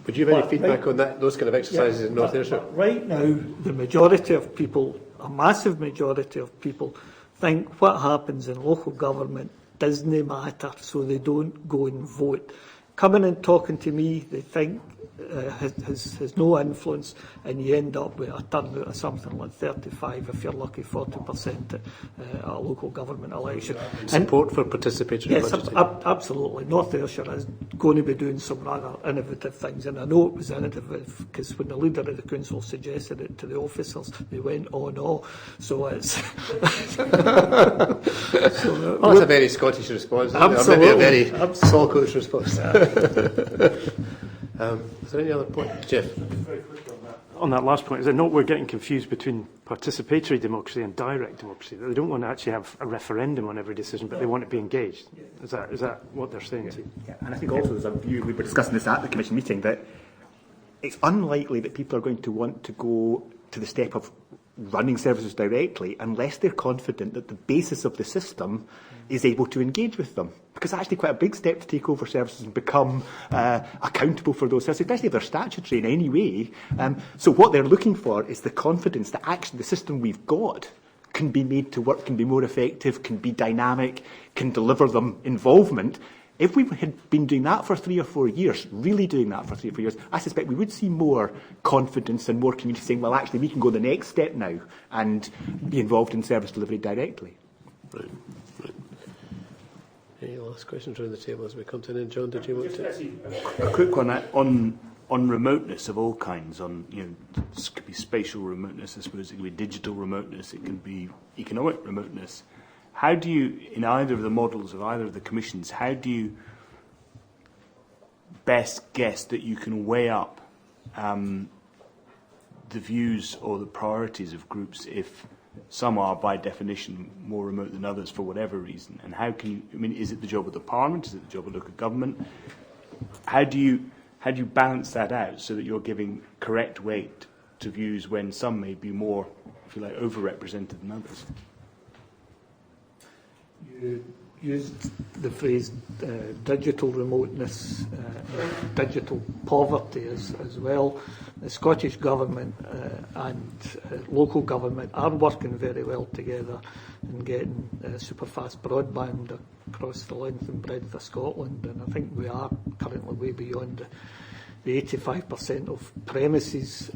Would you have any feedback on that, those kind of exercises in North Ayrshire? Right now, the majority of people, a massive majority of people, think what happens in local government doesn't matter, so they don't go and vote. Coming and talking to me, they think has no influence, and you end up with a turnout of something like 35, if you're lucky, 40% at a local government election. Support for participatory budgeting? Yes, absolutely. North Ayrshire is going to be doing some rather innovative things, and I know it was innovative because when the leader of the council suggested it to the officers, they went, "Oh no!" So it's that's a very Scottish response, isn't it? Or maybe a very Saul Coach response. Is there any other point? Jeff? Very quickly on that last point, is it not we're getting confused between participatory democracy and direct democracy? They don't want to actually have a referendum on every decision, but they want to be engaged. Is that what they're saying to you? Yeah. And I think also there's a view, we were discussing this at the Commission meeting, that it's unlikely that people are going to want to go to the step of running services directly unless they're confident that the basis of the system is able to engage with them. Because it's actually quite a big step to take over services and become accountable for those services, especially if they're statutory in any way. So what they're looking for is the confidence that actually the system we've got can be made to work, can be more effective, can be dynamic, can deliver them involvement. If we had been doing that for 3 or 4 years, really doing that for 3 or 4 years, I suspect we would see more confidence and more community saying, well, actually, we can go the next step now and be involved in service delivery directly. Right. Any last questions around the table as we come to an end? John, did you want to? A quick one on remoteness of all kinds. On this could be spatial remoteness, I suppose. It could be digital remoteness. It can be economic remoteness. How do you, in either of the models of either of the commissions, how do you best guess that you can weigh up the views or the priorities of groups if some are, by definition, more remote than others for whatever reason? And how can you, I mean, is it the job of the Parliament? Is it the job of local government? How do you balance that out so that you're giving correct weight to views when some may be more, if you like, overrepresented than others? You used the phrase digital remoteness, digital poverty as well. The Scottish Government and local government are working very well together in getting super-fast broadband across the length and breadth of Scotland, and I think we are currently way beyond the 85% of premises.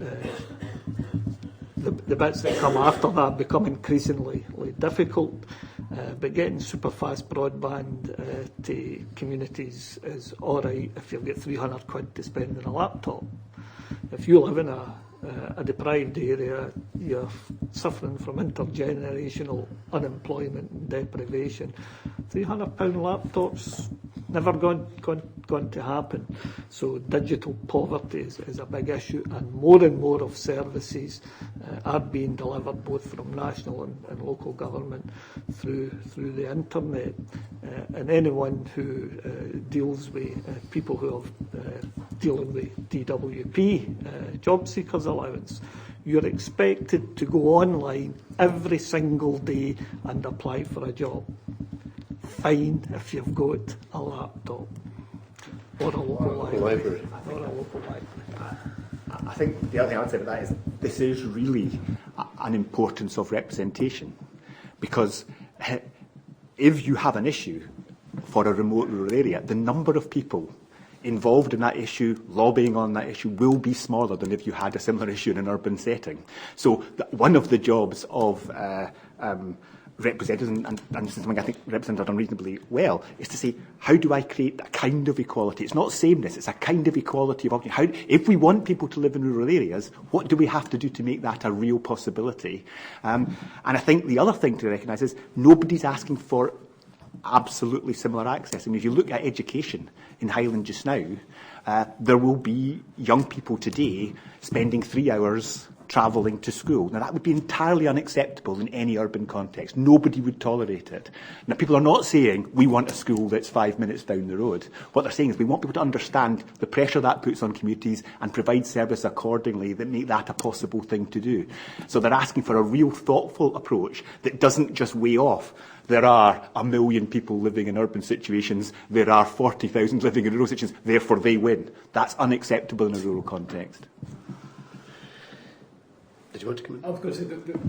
The bits that come after that become increasingly difficult, but getting super-fast broadband to communities is all right if you've got 300 quid to spend on a laptop. If you live in a deprived area, you're suffering from intergenerational unemployment and deprivation. £300 laptops never going to happen. So digital poverty is a big issue, and more of services are being delivered both from national and local government through the internet. And anyone who deals with people who are dealing with DWP, job seekers allowance, you're expected to go online every single day and apply for a job. Fine if you've got a laptop or a local library. Or a local library. I think the other thing I would say about that is this is really an importance of representation, because if you have an issue for a remote rural area, the number of people involved in that issue, lobbying on that issue, will be smaller than if you had a similar issue in an urban setting. So one of the jobs of representatives, and this is something I think represented unreasonably well, is to say, how do I create a kind of equality? It's not sameness, it's a kind of equality of opportunity. If we want people to live in rural areas, what do we have to do to make that a real possibility? And I think the other thing to recognise is nobody's asking for absolutely similar access. I mean, if you look at education in Highland just now, there will be young people today spending 3 hours travelling to school. Now, that would be entirely unacceptable in any urban context. Nobody would tolerate it. Now, people are not saying, we want a school that's 5 minutes down the road. What they're saying is we want people to understand the pressure that puts on communities and provide service accordingly that make that a possible thing to do. So they're asking for a real thoughtful approach that doesn't just weigh off. There are 1 million people living in urban situations. There are 40,000 living in rural situations. Therefore, they win. That's unacceptable in a rural context. Did you want to come in? I was going to say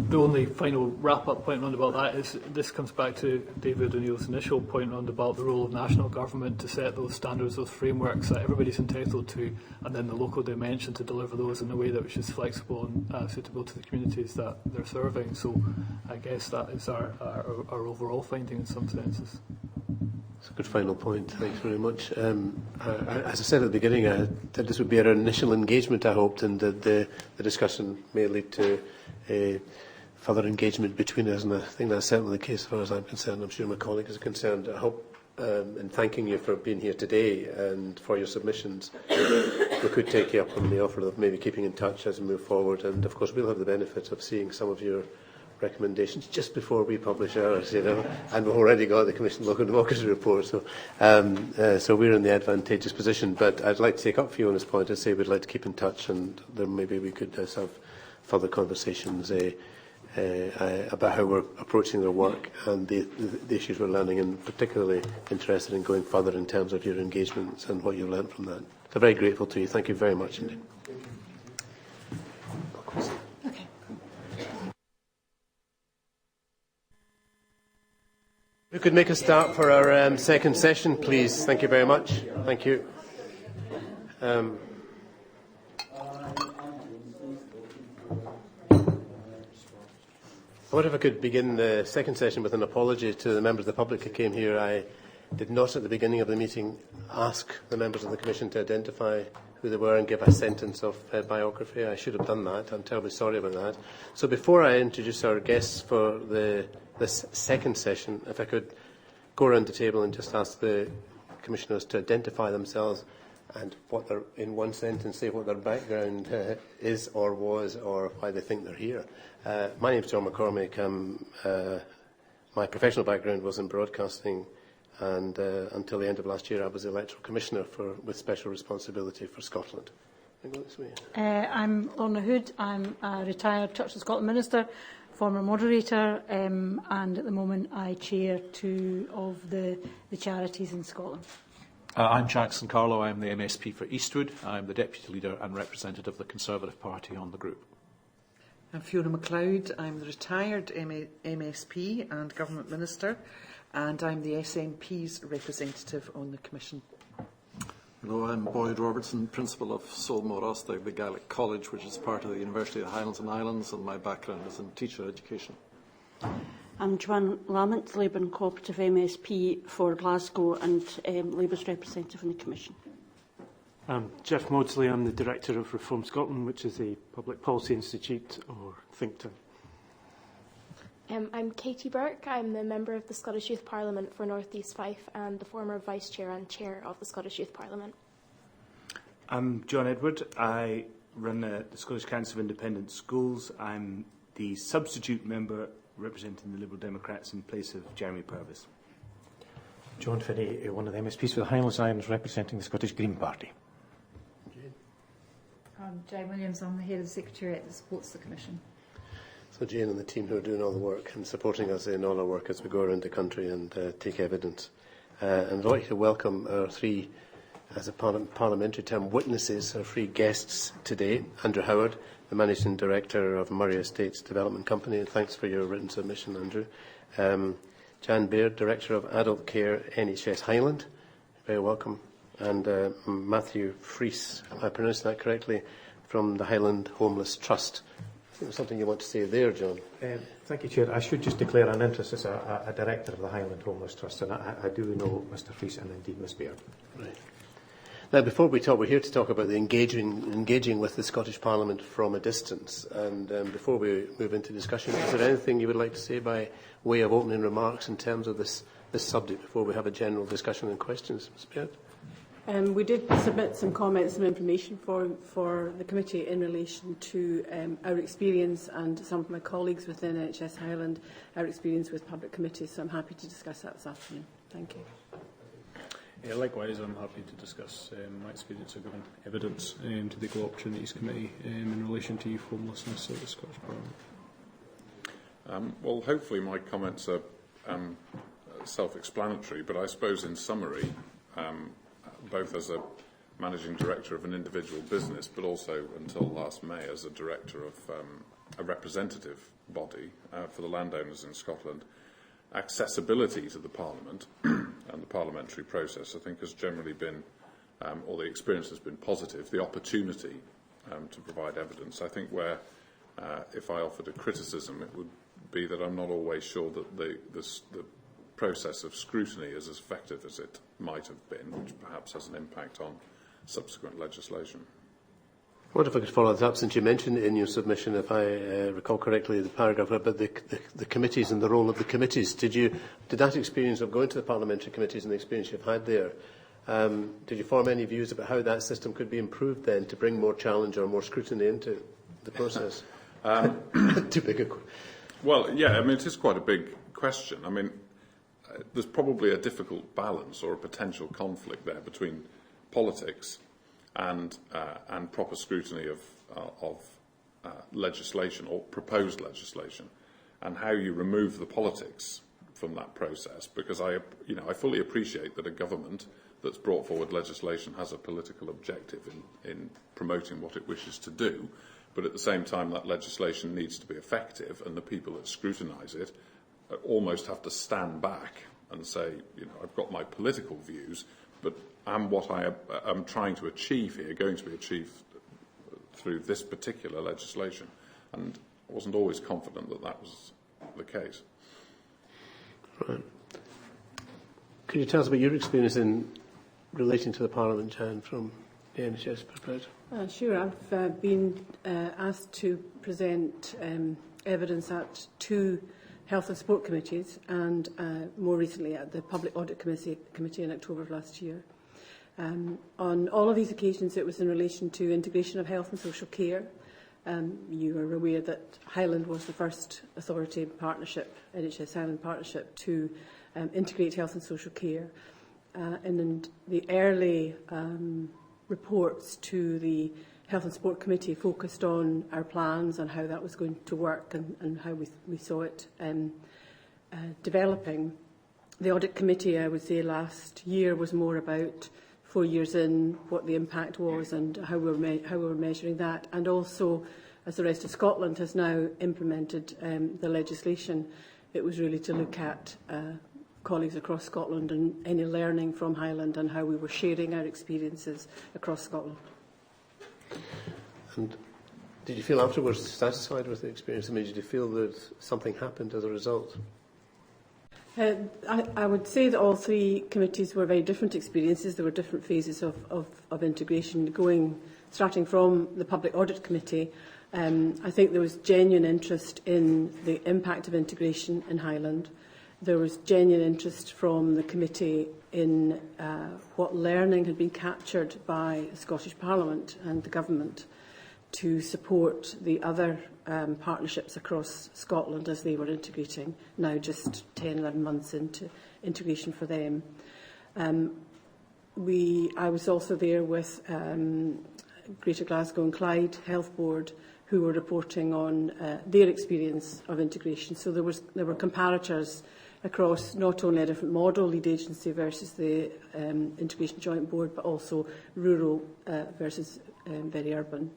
the only final wrap-up point round about that is this comes back to David O'Neill's initial point round about the role of national government to set those standards, those frameworks that everybody's entitled to, and then the local dimension to deliver those in a way that which is flexible and suitable to the communities that they're serving. So I guess that is our overall finding in some senses. It's a good final point. Thanks very much. As I said at the beginning, that this would be our initial engagement, I hoped, and that the discussion may lead to further engagement between us, and I think that's certainly the case as far as I'm concerned. I'm sure my colleagues are concerned. I hope, in thanking you for being here today and for your submissions, we could take you up on the offer of maybe keeping in touch as we move forward, and of course we'll have the benefit of seeing some of your recommendations just before we publish ours, and we've already got the Commission Local Democracy report, so we're in the advantageous position. But I'd like to take up Fiona's point and say we'd like to keep in touch, and then maybe we could have further conversations about how we're approaching their work and the issues we're learning, and particularly interested in going further in terms of your engagements and what you've learned from that. So very grateful to you. Thank you very much indeed. We could make a start for our second session, please. Thank you very much. Thank you. I wonder if I could begin the second session with an apology to the members of the public who came here. I did not at the beginning of the meeting ask the members of the Commission to identify who they were and give a sentence of biography. I should have done that. I'm terribly sorry about that. So before I introduce our guests for this second session, if I could go around the table and just ask the Commissioners to identify themselves and what their, in one sentence, say what their background is or was, or why they think they're here. My name is John McCormick. My professional background was in broadcasting, and until the end of last year I was Electoral Commissioner with special responsibility for Scotland. I'm Lorna Hood. I'm a retired Church of Scotland minister, former moderator, and at the moment I chair two of the charities in Scotland. I'm Jackson Carlow. I'm the MSP for Eastwood. I'm the Deputy Leader and representative of the Conservative Party on the group. I'm Fiona MacLeod. I'm the retired MSP and Government Minister, and I'm the SNP's representative on the Commission. Hello, I'm Boyd Robertson, Principal of Solmore Ostag, the Gaelic College, which is part of the University of the Highlands and Islands, and my background is in teacher education. I'm Joanne Lamont, Labour and Cooperative MSP for Glasgow and Labour's representative in the Commission. I'm Jeff Maudsley. I'm the Director of Reform Scotland, which is a public policy institute or think tank. I'm Katie Burke. I'm the member of the Scottish Youth Parliament for North East Fife and the former Vice Chair and Chair of the Scottish Youth Parliament. I'm John Edward. I run the Scottish Council of Independent Schools. I'm the substitute member representing the Liberal Democrats in place of Jeremy Purvis. John Finney, one of the MSPs for the Highlands Islands, representing the Scottish Green Party. I'm Jane Williams. I'm the head of the Secretariat that supports the Commission. So Jane and the team who are doing all the work and supporting us in all our work as we go around the country and take evidence. And I'd like to welcome our three, as a parliamentary term, witnesses, our three guests today. Andrew Howard, the Managing Director of Murray Estates Development Company, and thanks for your written submission, Andrew. Jan Baird, Director of Adult Care NHS Highland, very welcome. And Matthew Freese, am I pronouncing that correctly, from the Highland Homeless Trust. I think there's something you want to say there, John. Thank you, Chair. I should just declare an interest as a Director of the Highland Homeless Trust, and I do know Mr Freese and indeed Ms Baird. Right. Now, before we talk, we're here to talk about the engaging with the Scottish Parliament from a distance. And before we move into discussion, is there anything you would like to say by way of opening remarks in terms of this subject before we have a general discussion and questions? Ms Baird? We did submit some comments and information for the committee in relation to our experience and some of my colleagues within NHS Highland, our experience with public committees, so I'm happy to discuss that this afternoon. Thank you. Yeah, likewise, I'm happy to discuss my experience of giving evidence to the Equal Opportunities Committee in relation to youth homelessness at the Scottish Parliament. Well, hopefully my comments are self-explanatory, but I suppose in summary, both as a managing director of an individual business, but also until last May as a director of a representative body for the landowners in Scotland, accessibility to the Parliament and the parliamentary process, I think, has generally been, or the experience has been positive. The opportunity to provide evidence, I think, where if I offered a criticism, it would be that I'm not always sure that the process of scrutiny is as effective as it might have been, which perhaps has an impact on subsequent legislation. I wonder if I could follow that up, since you mentioned in your submission, if I recall correctly, the paragraph about the committees and the role of the committees. Did that experience of going to the parliamentary committees and the experience you've had there, did you form any views about how that system could be improved then to bring more challenge or more scrutiny into the process? Too big a question. Well, yeah, I mean, it is quite a big question. I mean, there's probably a difficult balance or a potential conflict there between politics and proper scrutiny of legislation or proposed legislation, and how you remove the politics from that process. Because I fully appreciate that a government that's brought forward legislation has a political objective in promoting what it wishes to do, but at the same time that legislation needs to be effective, and the people that scrutinise it almost have to stand back and say, I've got my political views, but am what I am trying to achieve here going to be achieved through this particular legislation? And I wasn't always confident that that was the case. Right. Could you tell us about your experience in relating to the Parliament, Jan, from the NHS perspective? Sure. I've been asked to present evidence at 2 Health and Sport committees and more recently at the Public Audit Committee in October of last year. On all of these occasions it was in relation to integration of health and social care. You are aware that Highland was the first authority partnership, NHS Highland partnership, to integrate health and social care. And in the early reports to the Health and Sport Committee focused on our plans and how that was going to work and how we saw it developing. The Audit Committee, I would say, last year was more about 4 years in, what the impact was and how we were measuring that. And also, as the rest of Scotland has now implemented the legislation, it was really to look at colleagues across Scotland and any learning from Highland and how we were sharing our experiences across Scotland. And did you feel afterwards satisfied with the experience? I mean, did you feel that something happened as a result? I would say that all 3 committees were very different experiences. There were different phases of integration. Starting from the Public Audit Committee, I think there was genuine interest in the impact of integration in Highland. There was genuine interest from the committee in what learning had been captured by the Scottish Parliament and the Government to support the other partnerships across Scotland as they were integrating, now just 10, 11 months into integration for them. I was also there with Greater Glasgow and Clyde Health Board, who were reporting on their experience of integration. So there were comparators across not only a different model, lead agency versus the Integration Joint Board, but also rural versus very urban.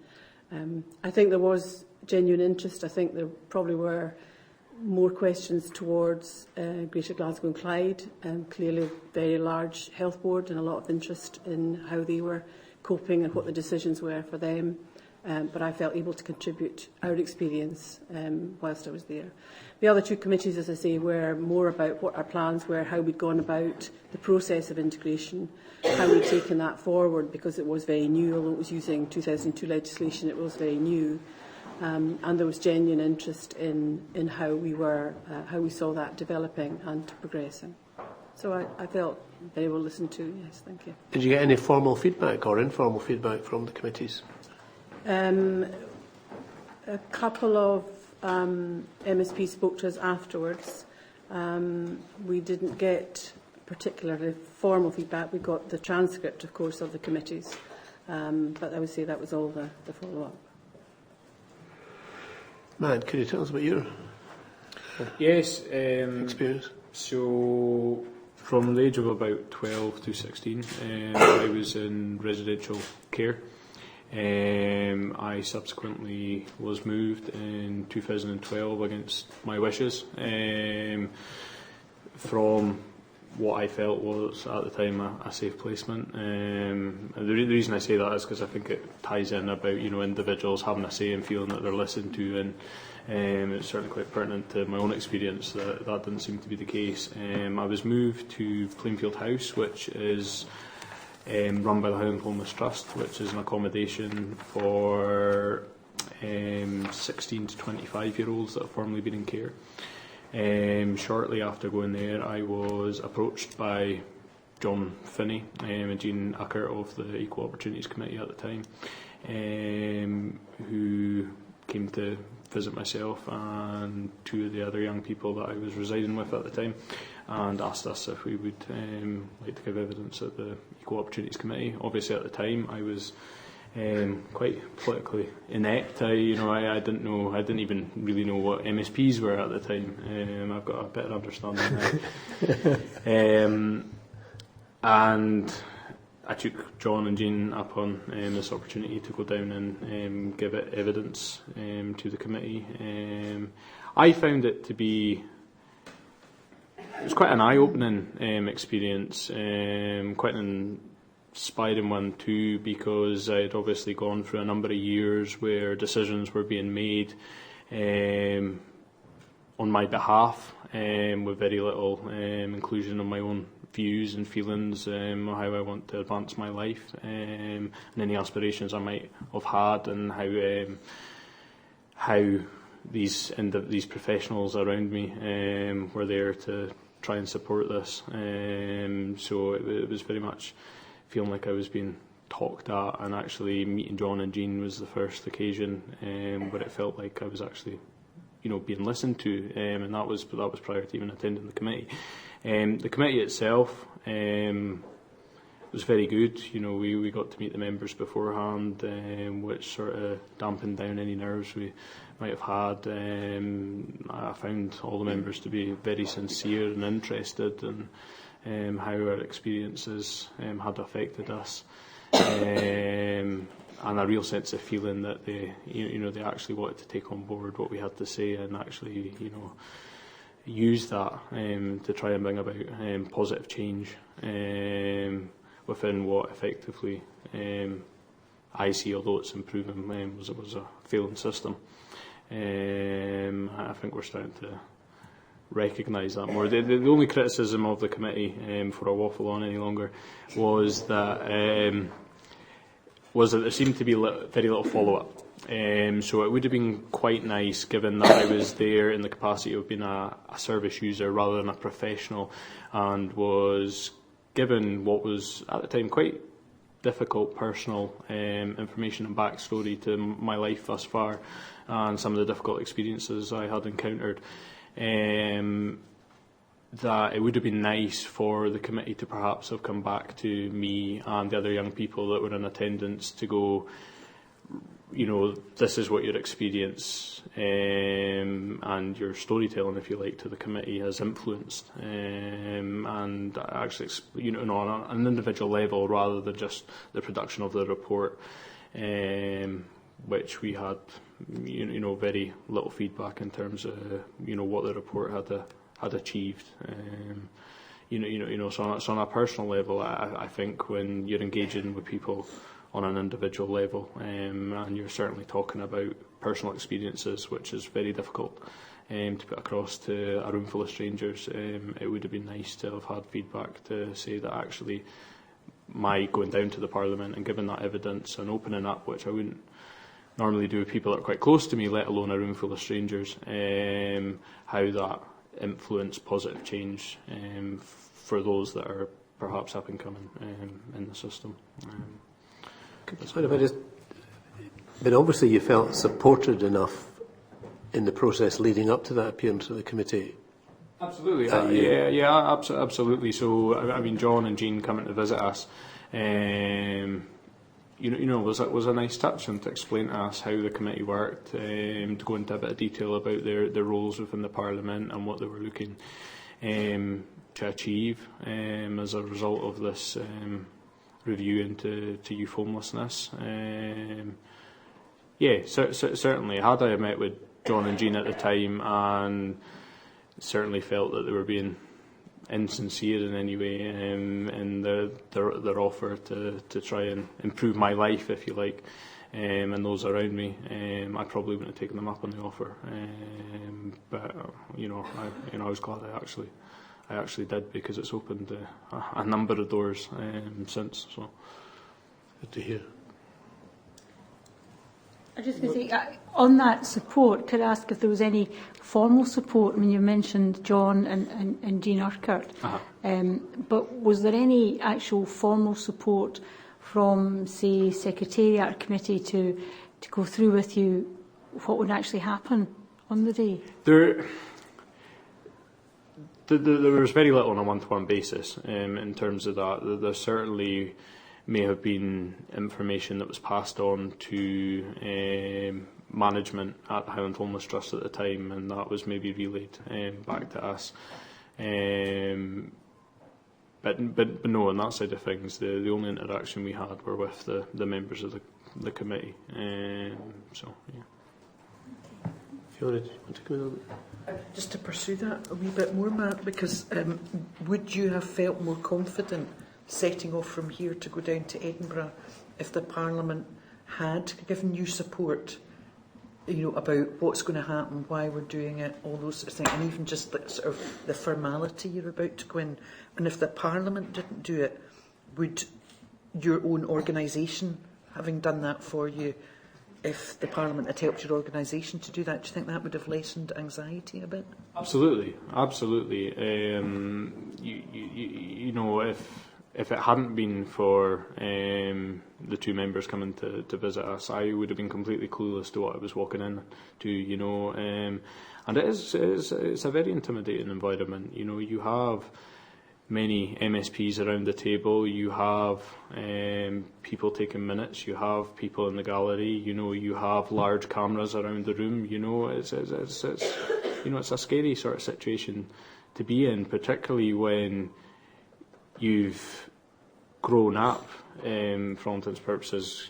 I think there was genuine interest. I think there probably were more questions towards Greater Glasgow and Clyde. Clearly a very large health board and a lot of interest in how they were coping and what the decisions were for them. But I felt able to contribute our experience whilst I was there. The other 2 committees, as I say, were more about what our plans were, how we'd gone about the process of integration, how we'd taken that forward, because it was very new. Although it was using 2002 legislation, it was very new. And there was genuine interest in how we saw that developing and progressing. So I felt very well listened to, yes, thank you. Did you get any formal feedback or informal feedback from the committees? A couple of MSPs spoke to us afterwards. We didn't get particularly formal feedback. We got the transcript, of course, of the committees. But I would say that was all the follow-up. Matt, could you tell us about your experience? So, from the age of about 12 to 16, I was in residential care. I subsequently was moved in 2012 against my wishes from what I felt was at the time a safe placement. And the reason I say that is because I think it ties in about individuals having a say and feeling that they're listened to, and it's certainly quite pertinent to my own experience that didn't seem to be the case. I was moved to Plainfield House, which is run by the Highland Homeless Trust, which is an accommodation for 16 to 25-year-olds that have formerly been in care. Shortly after going there, I was approached by John Finney and Jean Acker of the Equal Opportunities Committee at the time, who came to visit myself and 2 of the other young people that I was residing with at the time, and asked us if we would like to give evidence at the Equal Opportunities Committee. Obviously, at the time, I was quite politically inept. I didn't know. I didn't even really know what MSPs were at the time. I've got a better understanding now. And I took John and Jean up on this opportunity to go down and give it evidence to the committee. I found it to be. It was quite an eye-opening experience, quite an inspiring one too, because I had obviously gone through a number of years where decisions were being made on my behalf, with very little inclusion of my own views and feelings, how I want to advance my life, and any aspirations I might have had, and how these professionals around me were there to try and support this. So it was very much feeling like I was being talked at, and actually meeting John and Jean was the first occasion where it felt like I was actually, being listened to, and that was prior to even attending the committee. The committee itself was very good. We got to meet the members beforehand, which sort of dampened down any nerves we might have had. I found all the members to be very sincere and interested in how our experiences had affected us, and a real sense of feeling that they actually wanted to take on board what we had to say, and actually use that to try and bring about positive change within what effectively I see, although it's improving, was a failing system. I think we're starting to recognise that more. The only criticism of the committee, for a waffle on any longer, was that there seemed to be very little follow-up. So it would have been quite nice, given that I was there in the capacity of being a service user rather than a professional, and was given what was at the time quite difficult personal information and backstory to my life thus far, and some of the difficult experiences I had encountered. That it would have been nice for the committee to perhaps have come back to me and the other young people that were in attendance to go, this is what your experience and your storytelling, if you like, to the committee has influenced, and actually, on an individual level rather than just the production of the report, which we had, very little feedback in terms of, what the report had achieved. So on a personal level, I think when you're engaging with people on an individual level, and you're certainly talking about personal experiences, which is very difficult to put across to a room full of strangers, it would have been nice to have had feedback to say that actually my going down to the Parliament and giving that evidence and opening up, which I wouldn't normally do with people that are quite close to me, let alone a room full of strangers, how that influence positive change for those that are perhaps up and coming in the system. But obviously you felt supported enough in the process leading up to that appearance to the committee. Absolutely, absolutely. So I mean, John and Jean coming to visit us, was a nice touch, and to explain to us how the committee worked, to go into a bit of detail about their roles within the Parliament and what they were looking to achieve as a result of this review into youth homelessness. Certainly, had I met with John and Jean at the time and certainly felt that they were being insincere in any way in their offer to try and improve my life, if you like, and those around me, I probably wouldn't have taken them up on the offer. But I was glad I actually did, because it's opened a number of doors since. So good to hear. I just going to say, on that support, could I ask if there was any formal support? I mean, you mentioned John and Jean Urquhart, but was there any actual formal support from, say, Secretariat or Committee to go through with you what would actually happen on the day? There was very little on a one-to-one basis in terms of that. There certainly may have been information that was passed on to management at the Highland Homeless Trust at the time, and that was maybe relayed back to us. But no, on that side of things, the only interaction we had were with the members of the committee. So, yeah. If you want to go on. Just to pursue that a wee bit more, Matt, because would you have felt more confident setting off from here to go down to Edinburgh if the Parliament had given you support about what's going to happen, why we're doing it, all those sort of things, and even just the, sort of the formality you're about to go in. And if the Parliament didn't do it, would your own organisation, having done that for you, if the Parliament had helped your organisation to do that, do you think that would have lessened anxiety a bit? Absolutely, absolutely. If it hadn't been for the two members coming to visit us, I would have been completely clueless to what I was walking in to, and it's a very intimidating environment. You have many MSPs around the table, you have people taking minutes, you have people in the gallery, you have large cameras around the room, it's a scary sort of situation to be in, particularly when you've grown up, for all intents and purposes,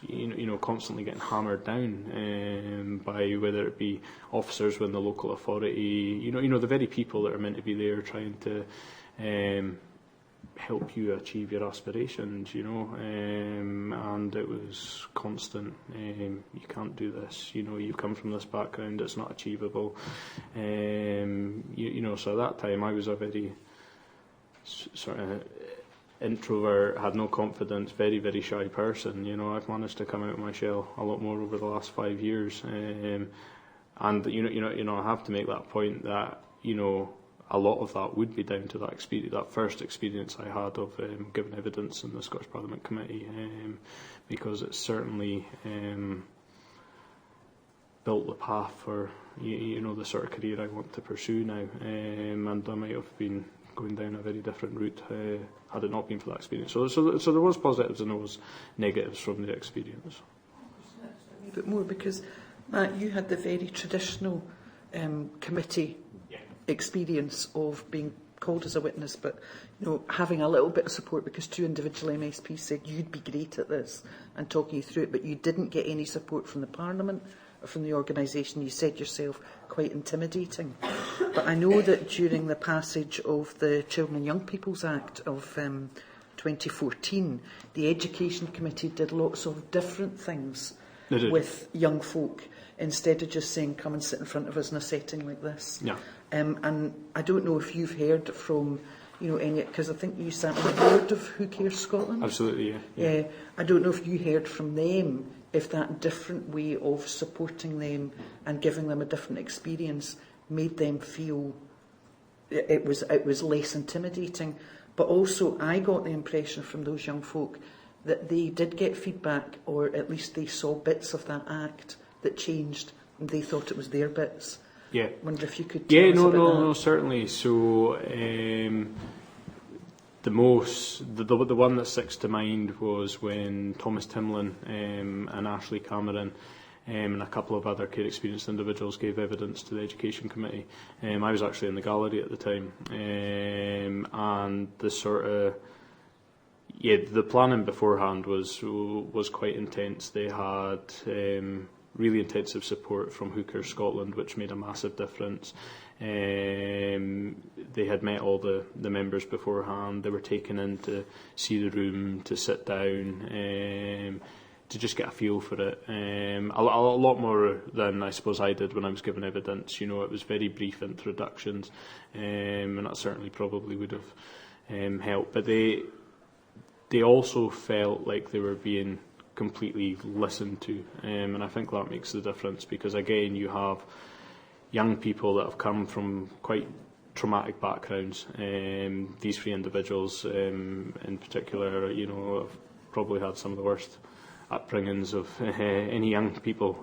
constantly getting hammered down by whether it be officers within the local authority, the very people that are meant to be there trying to help you achieve your aspirations, and it was constant. You can't do this. You've come from this background; it's not achievable. So at that time, I was a very sort of introvert, had no confidence, very, very shy person. I've managed to come out of my shell a lot more over the last 5 years, and I have to make that point that a lot of that would be down to that experience, that first experience I had of giving evidence in the Scottish Parliament Committee, because it certainly built the path for the sort of career I want to pursue now, and I might have been going down a very different route had it not been for that experience. So there was positives and there was negatives from the experience. A bit more, because Matt, you had the very traditional committee experience of being called as a witness, but having a little bit of support because two individual MSPs said you'd be great at this and talking you through it, but you didn't get any support from the Parliament or from the organisation. You said yourself quite intimidating. But I know that during the passage of the Children and Young People's Act of 2014, the Education Committee did lots of different things with young folk, instead of just saying, come and sit in front of us in a setting like this. Yeah. And I don't know if you've heard from, any, because I think you sat on the board of Who Cares Scotland? Absolutely, yeah. I don't know if you heard from them, if that different way of supporting them and giving them a different experience made them feel it was less intimidating. But also, I got the impression from those young folk that they did get feedback, or at least they saw bits of that act that changed, and they thought it was their bits. Yeah. Wonder if you could tell us about that. No, certainly. So the one that sticks to mind was when Thomas Timlin and Ashley Cameron and a couple of other care experienced individuals gave evidence to the Education Committee. I was actually in the gallery at the time, and the sort of the planning beforehand was quite intense. They had really intensive support from Who Cares Scotland, which made a massive difference. They had met all the members beforehand. They were taken in to see the room, to sit down, to just get a feel for it. A lot more than I suppose I did when I was giving evidence. It was very brief introductions, and that certainly probably would have helped. But they also felt like they were being completely listened to, and I think that makes the difference, because again you have young people that have come from quite traumatic backgrounds. These three individuals in particular, have probably had some of the worst upbringings of any young people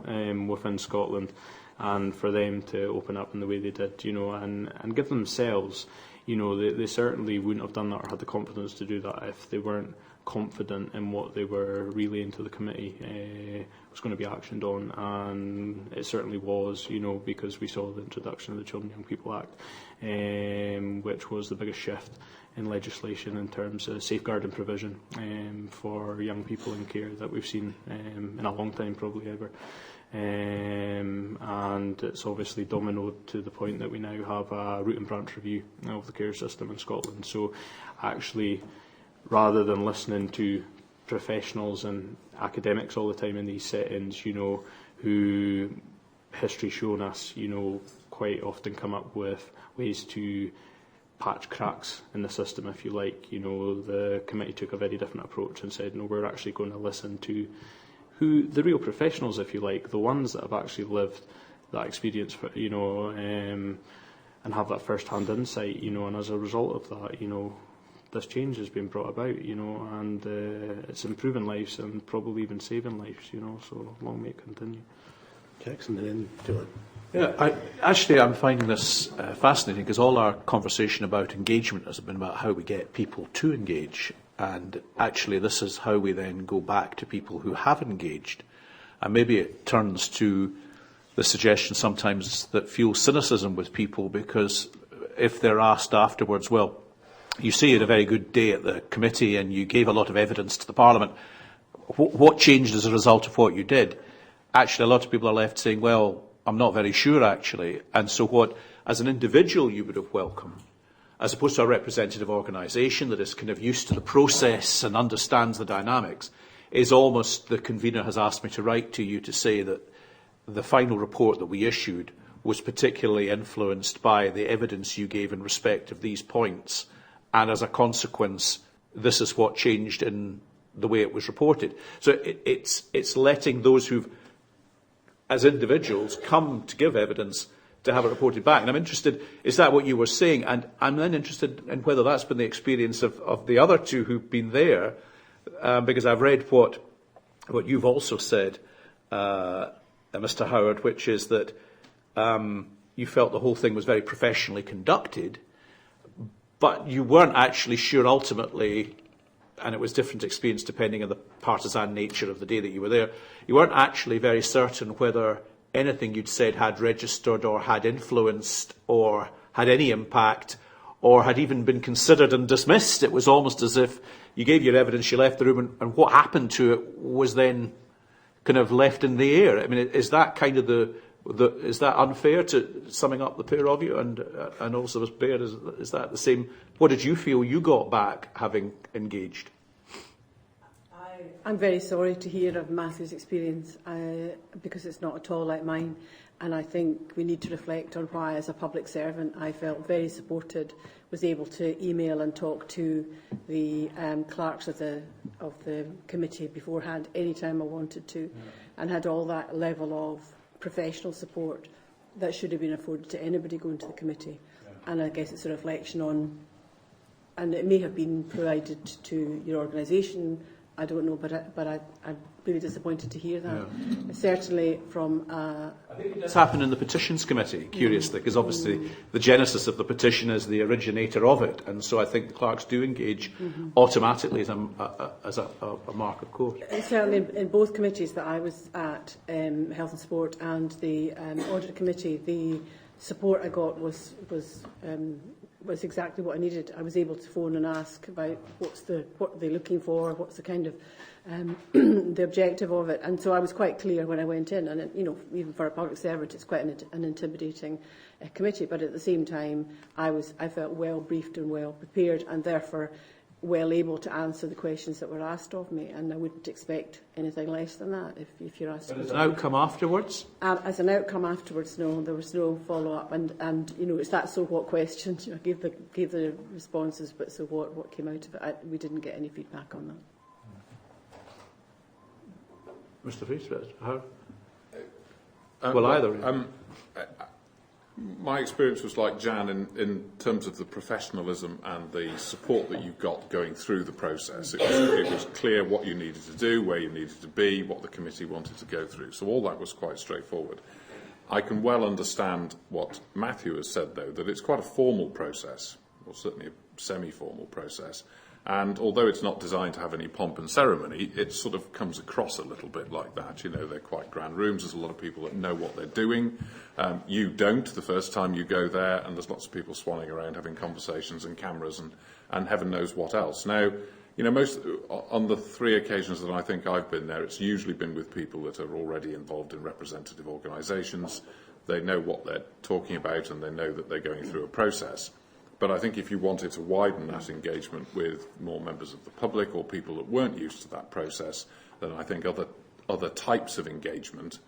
within Scotland, and for them to open up in the way they did, and give themselves, they certainly wouldn't have done that or had the confidence to do that if they weren't confident in what they were relaying to the committee was going to be actioned on, and it certainly was, because we saw the introduction of the Children and Young People Act, which was the biggest shift in legislation in terms of safeguarding provision for young people in care that we've seen in a long time, probably ever. And it's obviously dominoed to the point that we now have a root and branch review of the care system in Scotland. So actually, rather than listening to professionals and academics all the time in these settings, who history shown us, quite often come up with ways to patch cracks in the system, if you like. The committee took a very different approach and said, no, we're actually going to listen to who the real professionals, if you like, the ones that have actually lived that experience, and have that first-hand insight, and as a result of that, this change has been brought about, and it's improving lives and probably even saving lives, so long may it continue. Jackson, and then Dylan. Yeah, I'm finding this fascinating, because all our conversation about engagement has been about how we get people to engage, and actually this is how we then go back to people who have engaged. And maybe it turns to the suggestion sometimes that fuels cynicism with people, because if they're asked afterwards, well, you say you had a very good day at the committee and you gave a lot of evidence to the Parliament, what changed as a result of what you did? Actually, a lot of people are left saying, well, I'm not very sure, actually. And so what, as an individual, you would have welcomed, as opposed to a representative organisation that is kind of used to the process and understands the dynamics, is almost the convener has asked me to write to you to say that the final report that we issued was particularly influenced by the evidence you gave in respect of these points. And as a consequence, this is what changed in the way it was reported. So it's letting those who've, as individuals, come to give evidence to have it reported back. And I'm interested, is that what you were saying? And I'm then interested in whether that's been the experience of the other two who've been there, because I've read what you've also said, Mr. Howard, which is that you felt the whole thing was very professionally conducted, but you weren't actually sure ultimately, and it was different experience depending on the partisan nature of the day that you were there, you weren't actually very certain whether anything you'd said had registered or had influenced or had any impact or had even been considered and dismissed. It was almost as if you gave your evidence, you left the room, and what happened to it was then kind of left in the air. I mean, is that kind of is that unfair to summing up the pair of you, and also as Bear, is that the same? What did you feel you got back having engaged? I'm very sorry to hear of Matthew's experience, because it's not at all like mine, and I think we need to reflect on why, as a public servant, I felt very supported, was able to email and talk to the clerks of the committee beforehand any time I wanted to, and had all that level of professional support that should have been afforded to anybody going to the committee. And I guess it's a reflection on, and it may have been provided to your organisation, I don't know, but I'm really disappointed to hear that. Certainly from... I think it does happen in the Petitions Committee, curiously, because obviously the genesis of the petition is the originator of it, and so I think the clerks do engage automatically as a mark of course. Certainly in both committees that I was at, Health and Sport and the Audit Committee, the support I got was exactly what I needed. I was able to phone and ask about what are they looking for, what's the kind of the objective of it, and so I was quite clear when I went in. And even for a public servant, it's quite an intimidating committee. But at the same time, I felt well briefed and well prepared, and therefore well able to answer the questions that were asked of me. And I wouldn't expect anything less than that if you're asking. But as an outcome afterwards? As an outcome afterwards, no, there was no follow-up. And it's that so what question. I gave the responses, but so what came out of it? We didn't get any feedback on that. Mr. Friesfeld, how? Well, either. My experience was like Jan in terms of the professionalism and the support that you got going through the process. It was clear what you needed to do, where you needed to be, what the committee wanted to go through. So all that was quite straightforward. I can well understand what Matthew has said, though, that it's quite a formal process, or certainly a semi-formal process. And although it's not designed to have any pomp and ceremony, it sort of comes across a little bit like that. They're quite grand rooms. There's a lot of people that know what they're doing. You don't the first time you go there, and there's lots of people swanning around having conversations and cameras and heaven knows what else. Now, most on the 3 occasions that I think I've been there, it's usually been with people that are already involved in representative organisations. They know what they're talking about, and they know that they're going through a process. But I think if you wanted to widen that engagement with more members of the public or people that weren't used to that process, then I think other types of engagement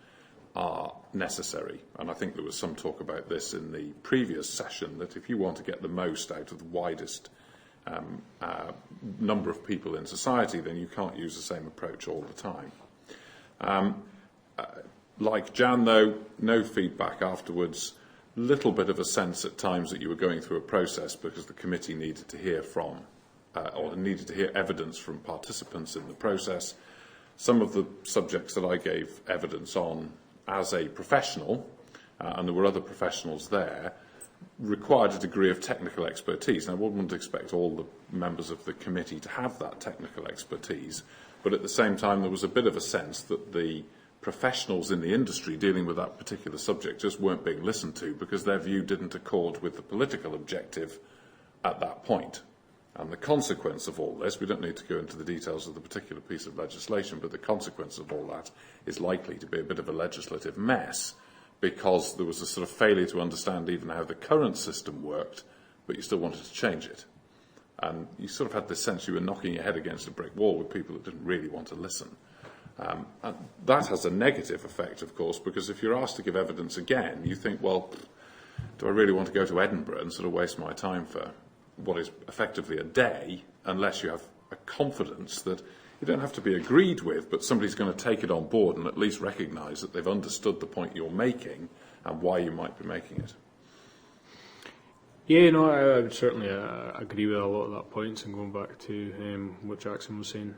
are necessary. And I think there was some talk about this in the previous session, that if you want to get the most out of the widest number of people in society, then you can't use the same approach all the time. Like Jan, though, no feedback afterwards. Little bit of a sense at times that you were going through a process because the committee needed to hear from, or needed to hear evidence from participants in the process. Some of the subjects that I gave evidence on as a professional, and there were other professionals there, required a degree of technical expertise. Now, I wouldn't expect all the members of the committee to have that technical expertise, but at the same time there was a bit of a sense that the professionals in the industry dealing with that particular subject just weren't being listened to because their view didn't accord with the political objective at that point. And the consequence of all this, we don't need to go into the details of the particular piece of legislation, but the consequence of all that is likely to be a bit of a legislative mess, because there was a sort of failure to understand even how the current system worked, but you still wanted to change it. And you sort of had this sense you were knocking your head against a brick wall with people that didn't really want to listen. And that has a negative effect, of course, because if you're asked to give evidence again, you think, well, do I really want to go to Edinburgh and sort of waste my time for what is effectively a day, unless you have a confidence that you don't have to be agreed with, but somebody's going to take it on board and at least recognise that they've understood the point you're making and why you might be making it. Yeah, no, I would certainly agree with a lot of that points, and going back to what Jackson was saying.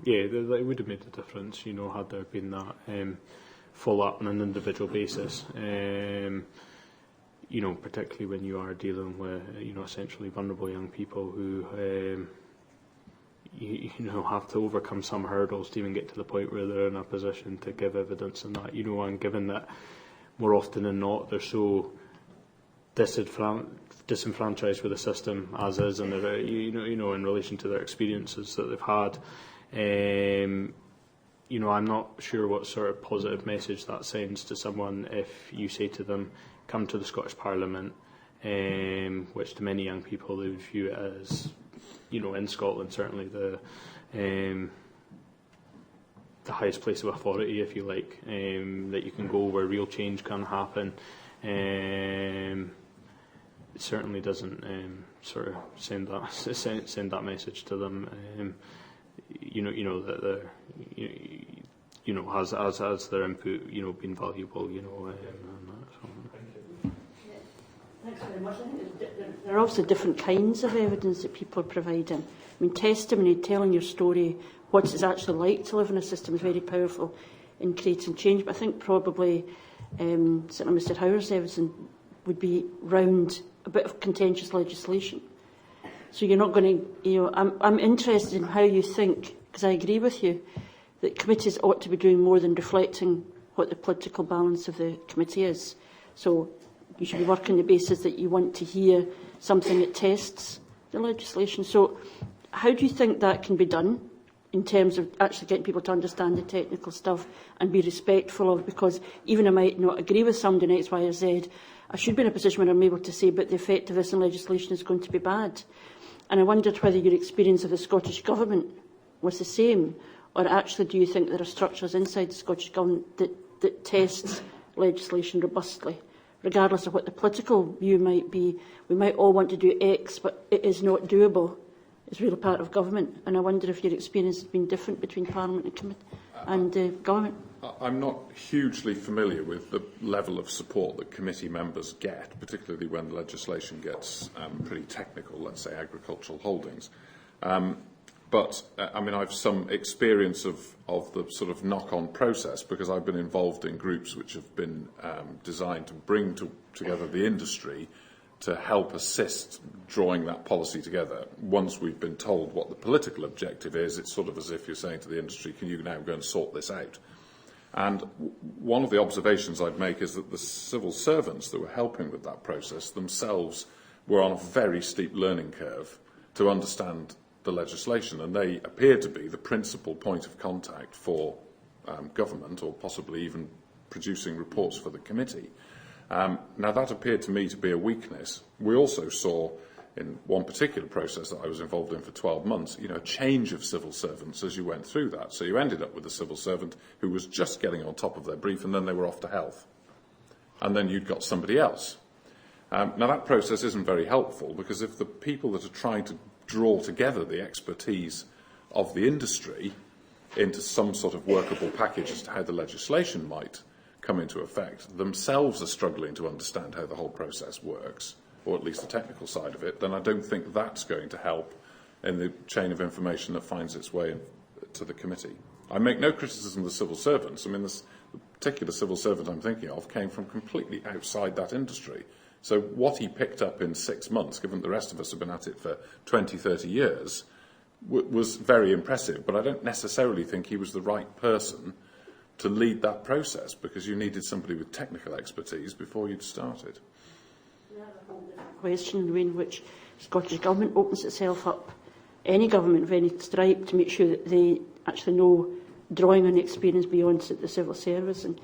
It would have made a difference, had there been that follow-up on an individual basis. Particularly when you are dealing with, essentially vulnerable young people who, have to overcome some hurdles to even get to the point where they're in a position to give evidence and that, and given that more often than not they're so disenfranchised with the system as is, and they're, in relation to their experiences that they've had. I'm not sure what sort of positive message that sends to someone if you say to them, come to the Scottish Parliament, which to many young people they would view it as, in Scotland certainly the highest place of authority, if you like, that you can go where real change can happen. It certainly doesn't sort of send that message to them. That they're, has their input, been valuable, and that. So. Thanks very much. I think there are also different kinds of evidence that people are providing. I mean, testimony, telling your story, what it's actually like to live in a system is very powerful in creating change. But I think probably certainly Mr Howard's evidence would be round a bit of contentious legislation. So you're not going to, I'm interested in how you think, because I agree with you, that committees ought to be doing more than reflecting what the political balance of the committee is. So you should be working on the basis that you want to hear something that tests the legislation. So how do you think that can be done in terms of actually getting people to understand the technical stuff and be respectful of, because even I might not agree with somebody in X, Y or Z, I should be in a position where I'm able to say, but the effect of this in legislation is going to be bad. And I wondered whether your experience of the Scottish Government was the same, or actually do you think there are structures inside the Scottish Government that tests legislation robustly, regardless of what the political view might be? We might all want to do X, but it is not doable. It's really part of government. And I wonder if your experience has been different between Parliament and government. I'm not hugely familiar with the level of support that committee members get, particularly when legislation gets pretty technical, let's say agricultural holdings. But I've some experience of the sort of knock-on process, because I've been involved in groups which have been designed to bring together the industry to help assist drawing that policy together. Once we've been told what the political objective is, it's sort of as if you're saying to the industry, can you now go and sort this out? And one of the observations I'd make is that the civil servants that were helping with that process themselves were on a very steep learning curve to understand the legislation, and they appear to be the principal point of contact for government, or possibly even producing reports for the committee. Now, that appeared to me to be a weakness. We also saw in one particular process that I was involved in for 12 months, a change of civil servants as you went through that. So you ended up with a civil servant who was just getting on top of their brief, and then they were off to health. And then you'd got somebody else. Now, that process isn't very helpful, because if the people that are trying to draw together the expertise of the industry into some sort of workable package as to how the legislation might come into effect, themselves are struggling to understand how the whole process works, or at least the technical side of it, then I don't think that's going to help in the chain of information that finds its way to the committee. I make no criticism of the civil servants. I mean, the particular civil servant I'm thinking of came from completely outside that industry. So what he picked up in 6 months, given the rest of us have been at it for 20, 30 years, was very impressive. But I don't necessarily think he was the right person to lead that process, because you needed somebody with technical expertise before you'd started. Question, the way in which Scottish Government opens itself up, any government of any stripe, to make sure that they actually know, drawing on experience beyond the civil service. And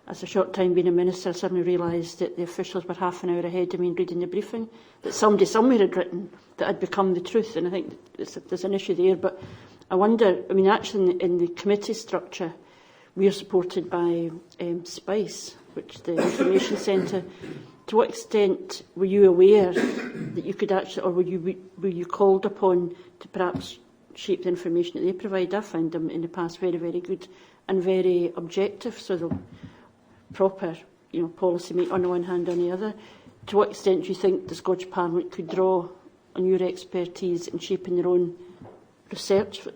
as a short time being a minister, I suddenly realised that the officials were half an hour ahead of me in reading the briefing, that somebody somewhere had written that had become the truth, and I think there's an issue there. But I wonder, I mean, actually in the committee structure, we are supported by SPICE, which the Information Centre. To what extent were you aware that you could actually, or were you called upon to perhaps shape the information that they provide? I found them in the past very, very good and very objective, so the proper, policy make on the one hand, on the other. To what extent do you think the Scottish Parliament could draw on your expertise in shaping their own research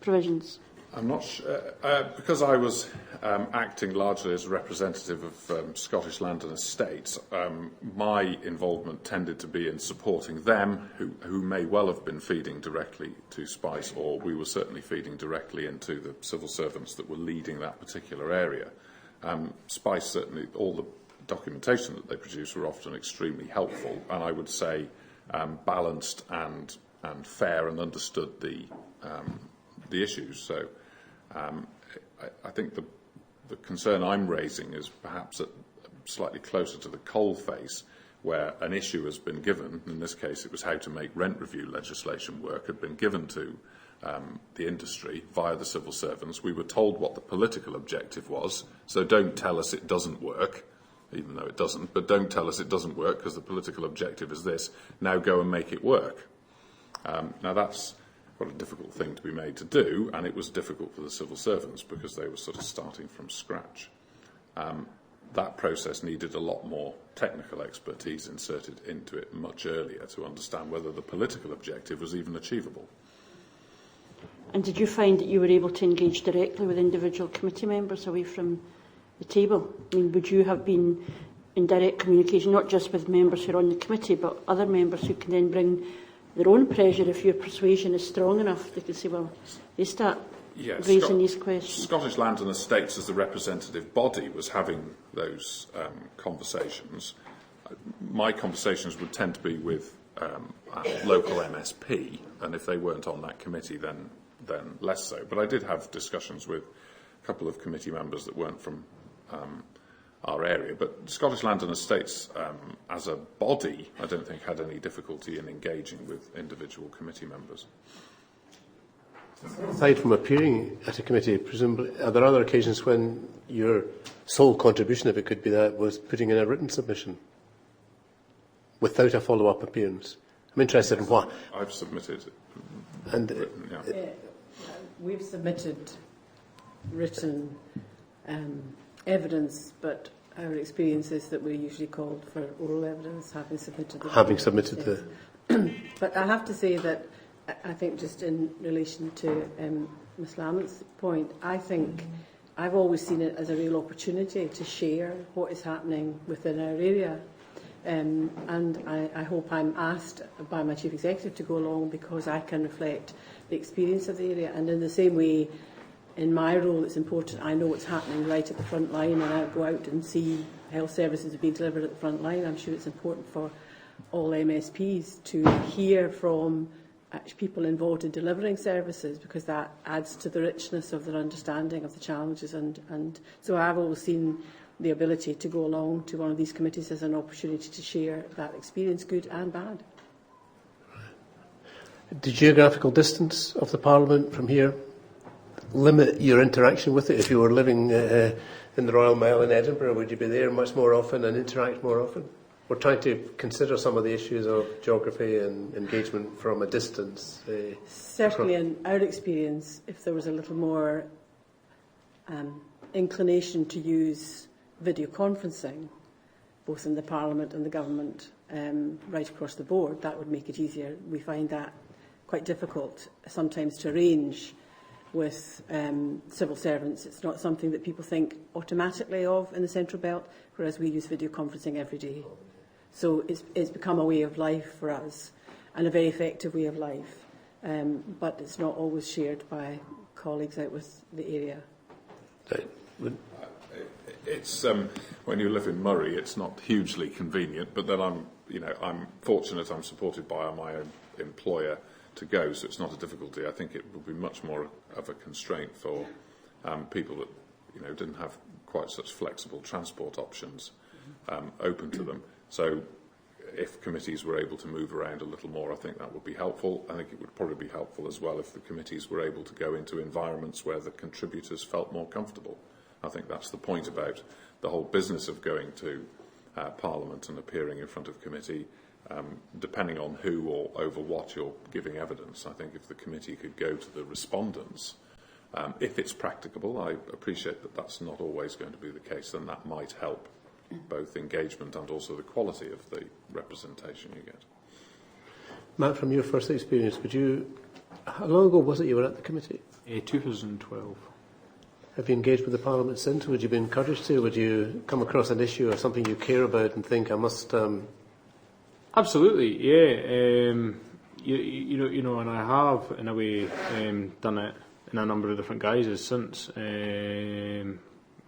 provisions? I'm not sure, because I was acting largely as a representative of Scottish Land and Estates. My involvement tended to be in supporting them, who may well have been feeding directly to SPICE, or we were certainly feeding directly into the civil servants that were leading that particular area. SPICE, certainly, all the documentation that they produced were often extremely helpful, and I would say balanced and fair, and understood the issues. So I think the concern I'm raising is perhaps slightly closer to the coalface, where an issue has been given. In this case, it was how to make rent review legislation work, had been given to the industry via the civil servants. We were told what the political objective was, so don't tell us it doesn't work, even though it doesn't, but don't tell us it doesn't work because the political objective is this. Now go and make it work. Now that's quite a difficult thing to be made to do, and it was difficult for the civil servants because they were sort of starting from scratch. That process needed a lot more technical expertise inserted into it much earlier to understand whether the political objective was even achievable. And did you find that you were able to engage directly with individual committee members away from the table? I mean, would you have been in direct communication, not just with members who are on the committee, but other members who can then bring their own pressure? If your persuasion is strong enough, they can say, well, they start raising these questions. Scottish Land and Estates, as the representative body, was having those conversations. My conversations would tend to be with local MSP, and if they weren't on that committee, then less so. But I did have discussions with a couple of committee members that weren't from our area. But Scottish Land and Estates, as a body, I don't think had any difficulty in engaging with individual committee members. Aside from appearing at a committee, presumably, are there other occasions when your sole contribution, if it could be that, was putting in a written submission without a follow-up appearance? I'm interested in what I've submitted. And written, we've submitted written evidence, but our experience is that we're usually called for oral evidence, having submitted the But I have to say that I think, just in relation to Ms Lamont's point, I think I've always seen it as a real opportunity to share what is happening within our area. And I hope I'm asked by my Chief Executive to go along because I can reflect the experience of the area. And in the same way, in my role, it's important I know what's happening right at the front line, and I go out and see health services being delivered at the front line. I'm sure it's important for all MSPs to hear from people involved in delivering services, because that adds to the richness of their understanding of the challenges. And so I've always seen the ability to go along to one of these committees as an opportunity to share that experience, good and bad. The geographical distance of the Parliament from here limit your interaction with it? If you were living in the Royal Mile in Edinburgh, would you be there much more often and interact more often? We're trying to consider some of the issues of geography and engagement from a distance. Certainly, in our experience, if there was a little more inclination to use video conferencing, both in the Parliament and the Government, right across the board, that would make it easier. We find that quite difficult sometimes to arrange with civil servants. It's not something that people think automatically of in the Central Belt, whereas we use video conferencing every day. So it's become a way of life for us, and a very effective way of life. But it's not always shared by colleagues out with the area. It's when you live in Murray, it's not hugely convenient. But then I'm fortunate. I'm supported by my own employer to go, so it's not a difficulty. I think it would be much more of a constraint for people that didn't have quite such flexible transport options open to them. So if committees were able to move around a little more, I think that would be helpful. I think it would probably be helpful as well if the committees were able to go into environments where the contributors felt more comfortable. I think that's the point about the whole business of going to Parliament and appearing in front of committee. Depending on who or over what you're giving evidence, I think if the committee could go to the respondents, if it's practicable, I appreciate that that's not always going to be the case, then that might help both engagement and also the quality of the representation you get. Matt, from your first experience, how long ago was it you were at the committee? 2012. Have you engaged with the Parliament since? Would you be encouraged to? Would you come across an issue or something you care about and think, I must... Absolutely, yeah. And I have, in a way, done it in a number of different guises since.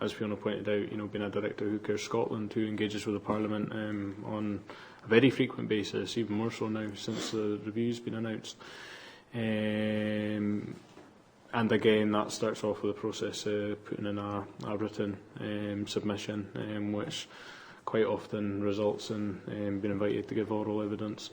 As Fiona pointed out, being a director of Who Cares Scotland, who engages with the Parliament on a very frequent basis, even more so now since the review's been announced. And again, that starts off with a process of putting in a written submission, which quite often results in being invited to give oral evidence.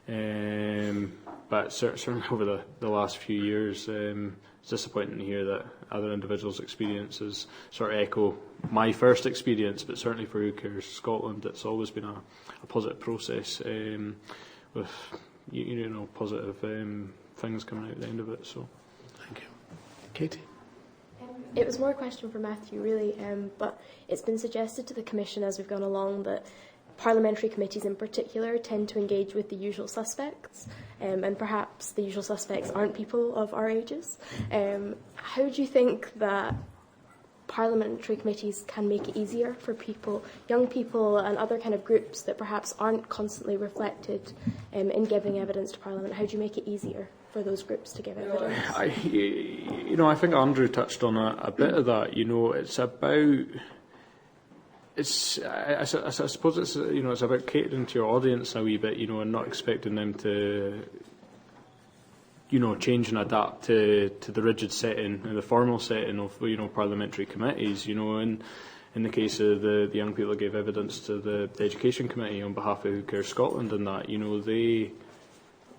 But certainly over the last few years, it's disappointing to hear that other individuals' experiences sort of echo my first experience, but certainly for Who Cares Scotland, it's always been a positive process with positive things coming out at the end of it. So, thank you. Katie? It was more a question for Matthew, really, but it's been suggested to the Commission as we've gone along that parliamentary committees in particular tend to engage with the usual suspects, and perhaps the usual suspects aren't people of our ages. How do you think that parliamentary committees can make it easier for people, young people and other kind of groups that perhaps aren't constantly reflected in giving evidence to Parliament? How do you make it easier for those groups to give evidence? I think Andrew touched on a bit of that. It's about... I suppose it's it's about catering to your audience a wee bit, and not expecting them to change and adapt to the rigid setting and the formal setting of parliamentary committees. In the case of the young people that gave evidence to the Education Committee on behalf of Who Cares Scotland, and that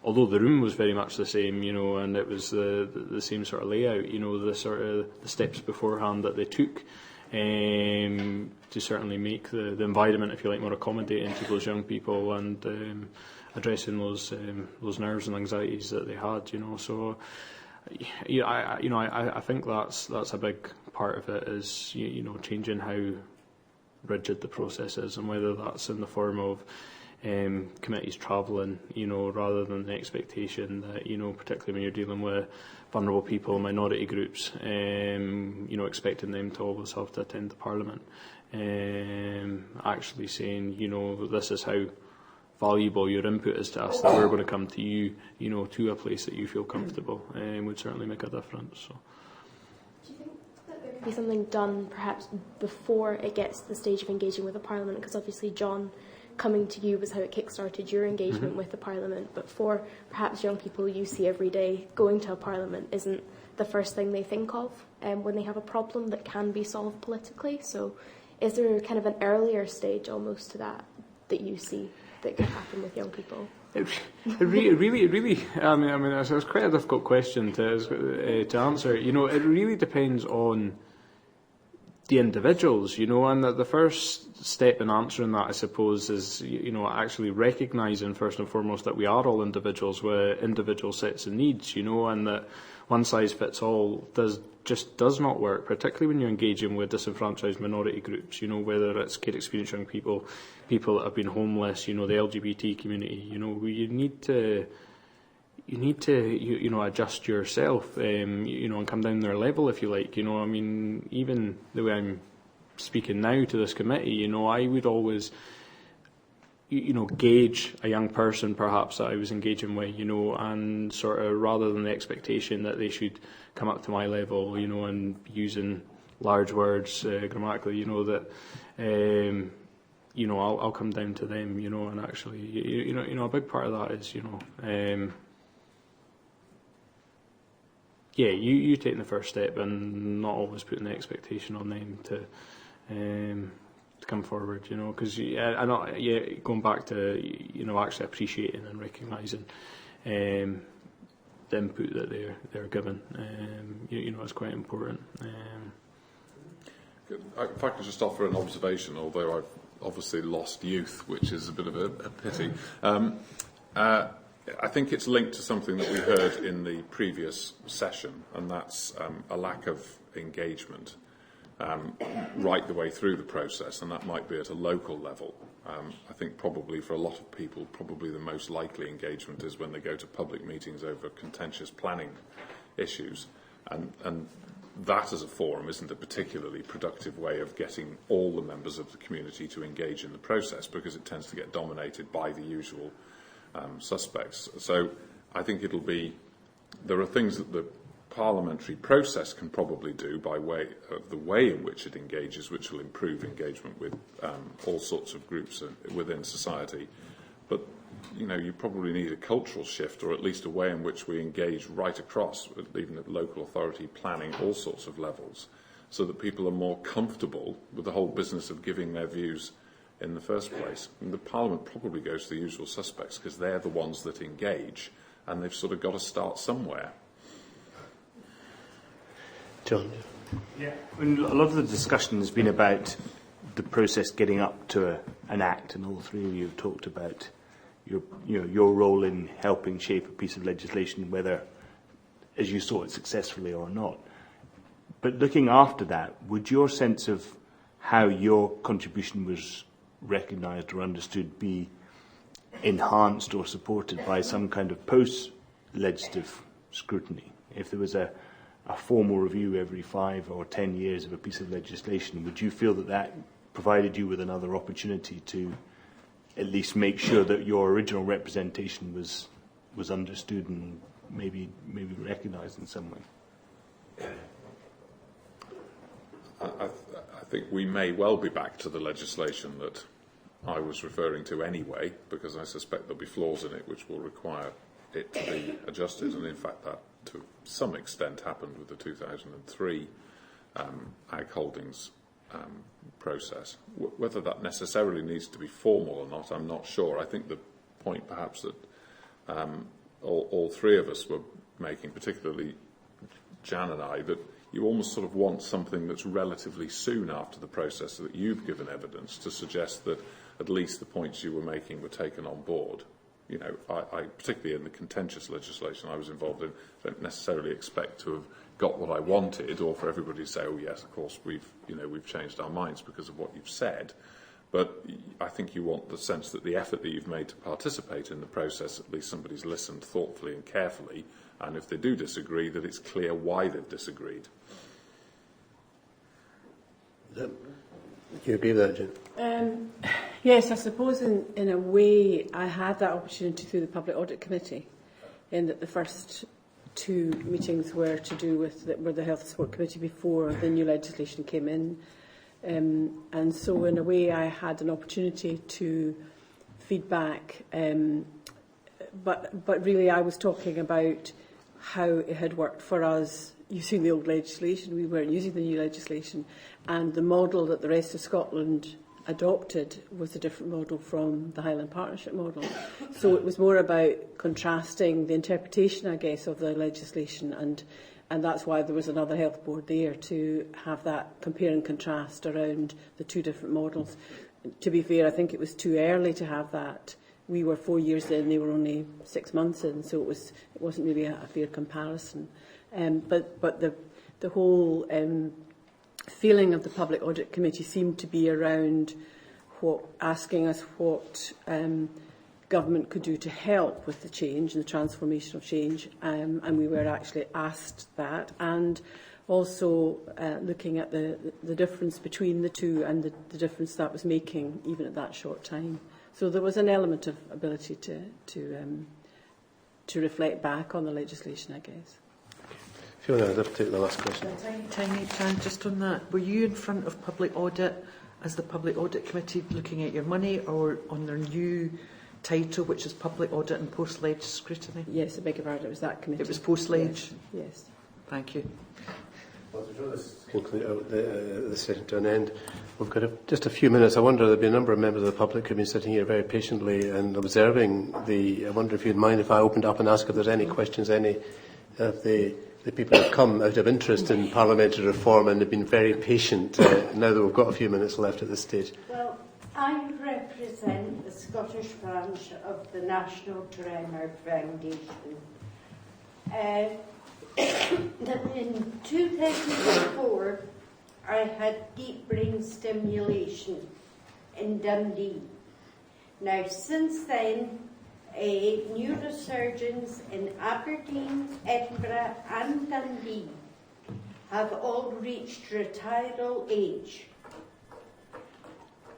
although the room was very much the same, and it was the same sort of layout, the steps beforehand that they took to certainly make the environment, if you like, more accommodating to those young people and addressing those nerves and anxieties that they had. So, I think that's a big part of it is changing how rigid the process is, and whether that's in the form of committees travelling, rather than the expectation that, particularly when you're dealing with vulnerable people, minority groups, expecting them to always have to attend the Parliament. Actually saying, this is how valuable your input is to us, that we're going to come to you, to a place that you feel comfortable, would certainly make a difference. So. Do you think that there could be something done perhaps before it gets to the stage of engaging with the Parliament? Because obviously, John, coming to you was how it kick-started your engagement with the Parliament, but for perhaps young people you see every day, going to a Parliament isn't the first thing they think of when they have a problem that can be solved politically. So is there kind of an earlier stage almost to that you see that could happen with young people? It really. I mean, it's quite a difficult question to answer. You know, it really depends on the individuals. You know, and the first step in answering that, I suppose, is actually recognising first and foremost that we are all individuals with individual sets of needs. You know, and that one size fits all does not work, particularly when you're engaging with disenfranchised minority groups, whether it's care experienced young people, people that have been homeless, the LGBT community, you need to adjust yourself, and come down their level, if you like, I mean, even the way I'm speaking now to this committee, I would always, gauge a young person perhaps that I was engaging with, and sort of rather than the expectation that they should come up to my level, and using large words grammatically, that, I'll come down to them, and actually, a big part of that is, you taking the first step and not always putting the expectation on them to come forward, because going back to actually appreciating and recognising the input that they're given, is quite important. If I could just offer an observation, although I've obviously lost youth, which is a bit of a pity. I think it's linked to something that we heard in the previous session, and that's a lack of engagement right the way through the process, and that might be at a local level. I think probably for a lot of people, probably the most likely engagement is when they go to public meetings over contentious planning issues, and that as a forum isn't a particularly productive way of getting all the members of the community to engage in the process, because it tends to get dominated by the usual suspects. So I think there are things that the parliamentary process can probably do by way of the way in which it engages, which will improve engagement with all sorts of groups within society. But, you probably need a cultural shift, or at least a way in which we engage right across, even at local authority, planning, all sorts of levels, so that people are more comfortable with the whole business of giving their views in the first place. And the Parliament probably goes to the usual suspects, because they're the ones that engage, and they've sort of got to start somewhere. John? Yeah, I mean, a lot of the discussion has been about the process getting up to an act, and all three of you have talked about your role in helping shape a piece of legislation, whether as you saw it successfully or not. But looking after that, would your sense of how your contribution was recognised or understood be enhanced or supported by some kind of post-legislative scrutiny? If there was a formal review every 5 or 10 years of a piece of legislation, would you feel that provided you with another opportunity to at least make sure that your original representation was understood and maybe recognised in some way? I think we may well be back to the legislation that I was referring to anyway, because I suspect there'll be flaws in it which will require it to be adjusted, and in fact that to some extent happened with the 2003 Ag Holdings process. Whether that necessarily needs to be formal or not, I'm not sure. I think the point perhaps that all three of us were making, particularly Jan and I, that you almost sort of want something that's relatively soon after the process that you've given evidence to suggest that at least the points you were making were taken on board. I particularly in the contentious legislation I was involved in, don't necessarily expect to have got what I wanted, or for everybody to say, oh yes, of course we've changed our minds because of what you've said. But I think you want the sense that the effort that you've made to participate in the process, at least somebody's listened thoughtfully and carefully, and if they do disagree, that it's clear why they've disagreed. Do you agree with that, Jen? Yes, I suppose in a way I had that opportunity through the Public Audit Committee, in that the first 2 meetings were to do with the Health and Sport Committee before the new legislation came in. And so in a way I had an opportunity to feedback, but really I was talking about how it had worked for us, using the old legislation. We weren't using the new legislation. And the model that the rest of Scotland adopted was a different model from the Highland Partnership model. So it was more about contrasting the interpretation, I guess, of the legislation, and that's why there was another health board there to have that compare and contrast around the two different models. To be fair, I think it was too early to have that. We were 4 years in, they were only 6 months in, so it wasn't really a fair comparison. But the whole feeling of the Public Audit Committee seemed to be around asking us what government could do to help with the change and the transformational change, and we were actually asked that, and also looking at the difference between the two and the difference that was making even at that short time. So there was an element of ability to reflect back on the legislation, I guess. Fiona, I'd like to take the last question. Tiny time just on that. Were you in front of Public Audit as the Public Audit Committee looking at your money, or on their new title, which is Public Audit and Post-Ledge Scrutiny? Yes, I beg your pardon, it was that committee. It was Post-Ledge? Yes. Thank you. Well, to draw this conclude the session to an end, we've got just a few minutes. I wonder, there'll be a number of members of the public who've been sitting here very patiently and observing I wonder if you'd mind if I opened up and asked if there's any questions, any of the people who have come out of interest in parliamentary reform and have been very patient now that we've got a few minutes left at this stage. Well, I represent the Scottish branch of the National Tremor Foundation. In 2004, I had deep brain stimulation in Dundee. Now, since then, neurosurgeons in Aberdeen, Edinburgh and Dundee have all reached retiral age.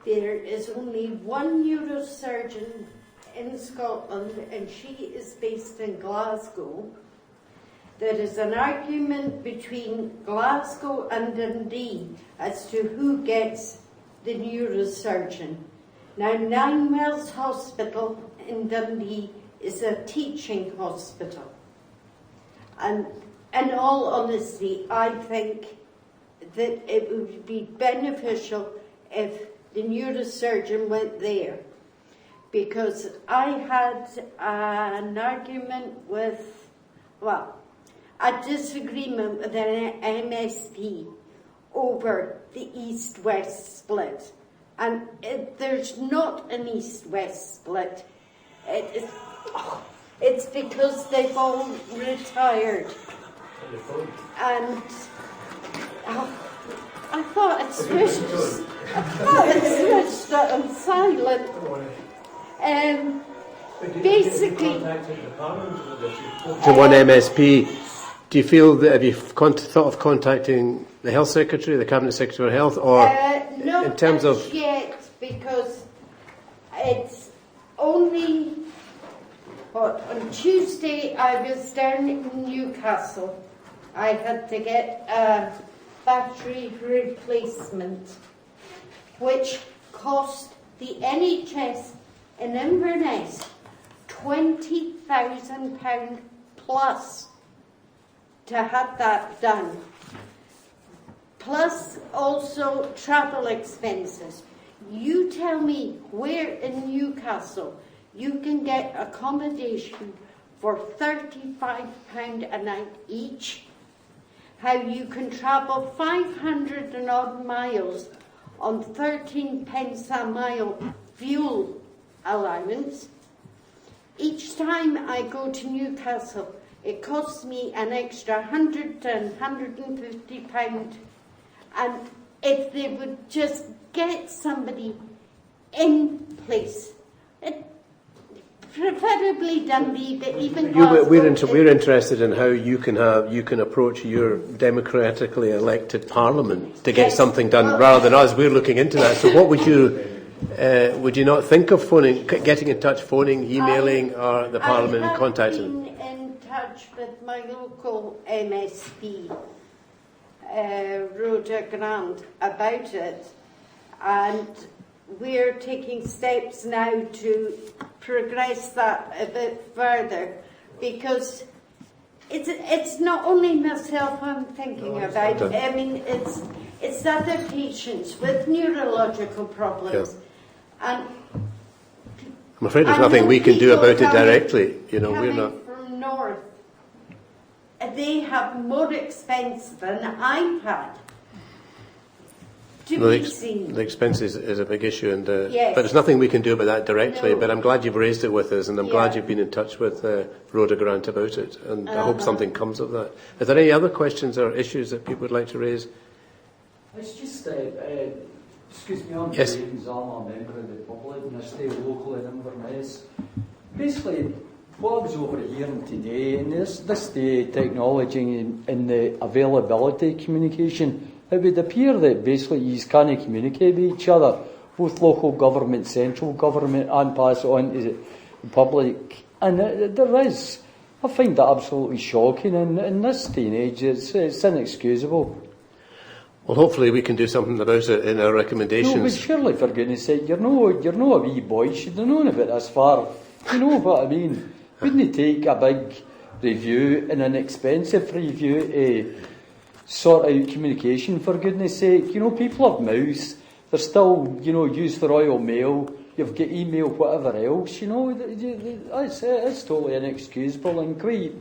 There is only one neurosurgeon in Scotland, and she is based in Glasgow. There is an argument between Glasgow and Dundee as to who gets the neurosurgeon. Now, Ninewells Hospital in Dundee is a teaching hospital. And in all honesty, I think that it would be beneficial if the neurosurgeon went there. Because I had an argument with, a disagreement with an MSP over the East-West split. And there's not an East-West split. It's because they've all retired. And I thought I'd switched it on silent. Basically, to one MSP, do you feel that, have you thought of contacting the Health Secretary, the Cabinet Secretary of Health, or not in terms of yet, because it's only on Tuesday I was down in Newcastle. I had to get a battery replacement, which cost the NHS in Inverness £20,000 plus to have that done. Plus also travel expenses. You tell me where in Newcastle you can get accommodation for £35 a night each, how you can travel 500 and odd miles on 13 pence a mile fuel allowance. Each time I go to Newcastle, it costs me an extra £100 and £150. And if they would just get somebody in place, preferably Dundee, but even Glasgow. We're interested in how you can approach your democratically elected Parliament to get something done, rather than us. We're looking into that. So, what would you not think of getting in touch, phoning, emailing, or the Parliament and contacting? I have been in touch with my local MSP, Rhoda Grant, about it, and we're taking steps now to progress that a bit further, because It's not only myself I'm thinking about. I mean, it's other patients with neurological problems, and I'm afraid there's nothing we can do about it directly. You know, we're not from north. They have more expense than I've had. The expense is a big issue, and yes. but there's nothing we can do about that directly. No. But I'm glad you've raised it with us, and I'm glad you've been in touch with Rhoda Grant about it, and I hope something comes of that. Are there any other questions or issues that people would like to raise? It's just, excuse me, I'm yes. James, I'm a member of the public, and I stay local in Inverness. Basically, what I was over hearing today, and this day technology and the availability of communication, it would appear that basically you can't communicate with each other, both local government, central government, and pass it on to the public. And there is, I find that absolutely shocking, and in this day and age, it's inexcusable. Well, hopefully we can do something about it in our recommendations. No, but surely, for goodness sake, you're no a wee boy, you should have known about this far. You know what I mean? Wouldn't it take a big review and an expensive review to sort out communication, for goodness sake? You know, people have mouths, they're still, you know, use the Royal Mail, you've got email, whatever else, you know, it's totally inexcusable and quite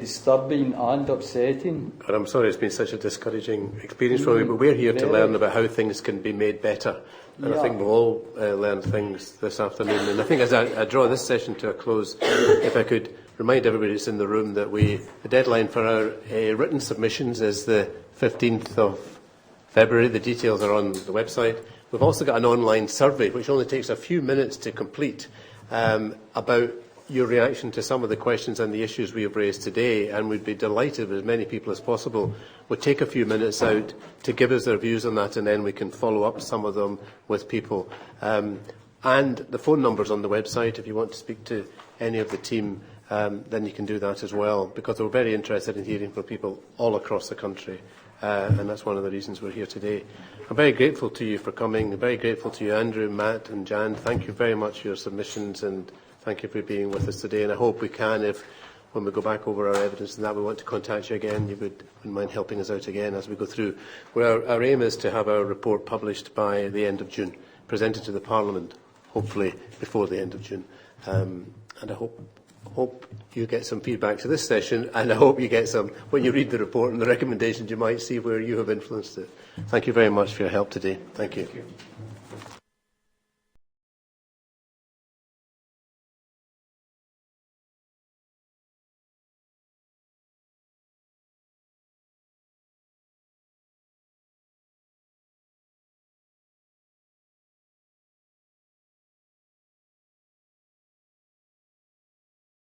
disturbing and upsetting. But I'm sorry it's been such a discouraging experience for me, but we're here to learn about how things can be made better. And I think we'll all learn things this afternoon. And I think as I draw this session to a close, if I could remind everybody that's in the room that the deadline for our written submissions is the 15th of February. The details are on the website. We've also got an online survey, which only takes a few minutes to complete, about your reaction to some of the questions and the issues we have raised today, and we'd be delighted if as many people as possible would take a few minutes out to give us their views on that, and then we can follow up some of them with people. And the phone number's on the website. If you want to speak to any of the team, then you can do that as well, because we're very interested in hearing from people all across the country, and that's one of the reasons we're here today. I'm very grateful to you for coming. I'm very grateful to you, Andrew, Matt and Jan. Thank you very much for your submissions, and thank you for being with us today. And I hope we can, if when we go back over our evidence and that we want to contact you again, you wouldn't mind helping us out again as we go through. Well, our aim is to have our report published by the end of June, presented to the Parliament, hopefully before the end of June. And I hope you get some feedback to this session, and I hope you get some, when you read the report and the recommendations, you might see where you have influenced it. Thank you very much for your help today. Thank you. Thank you.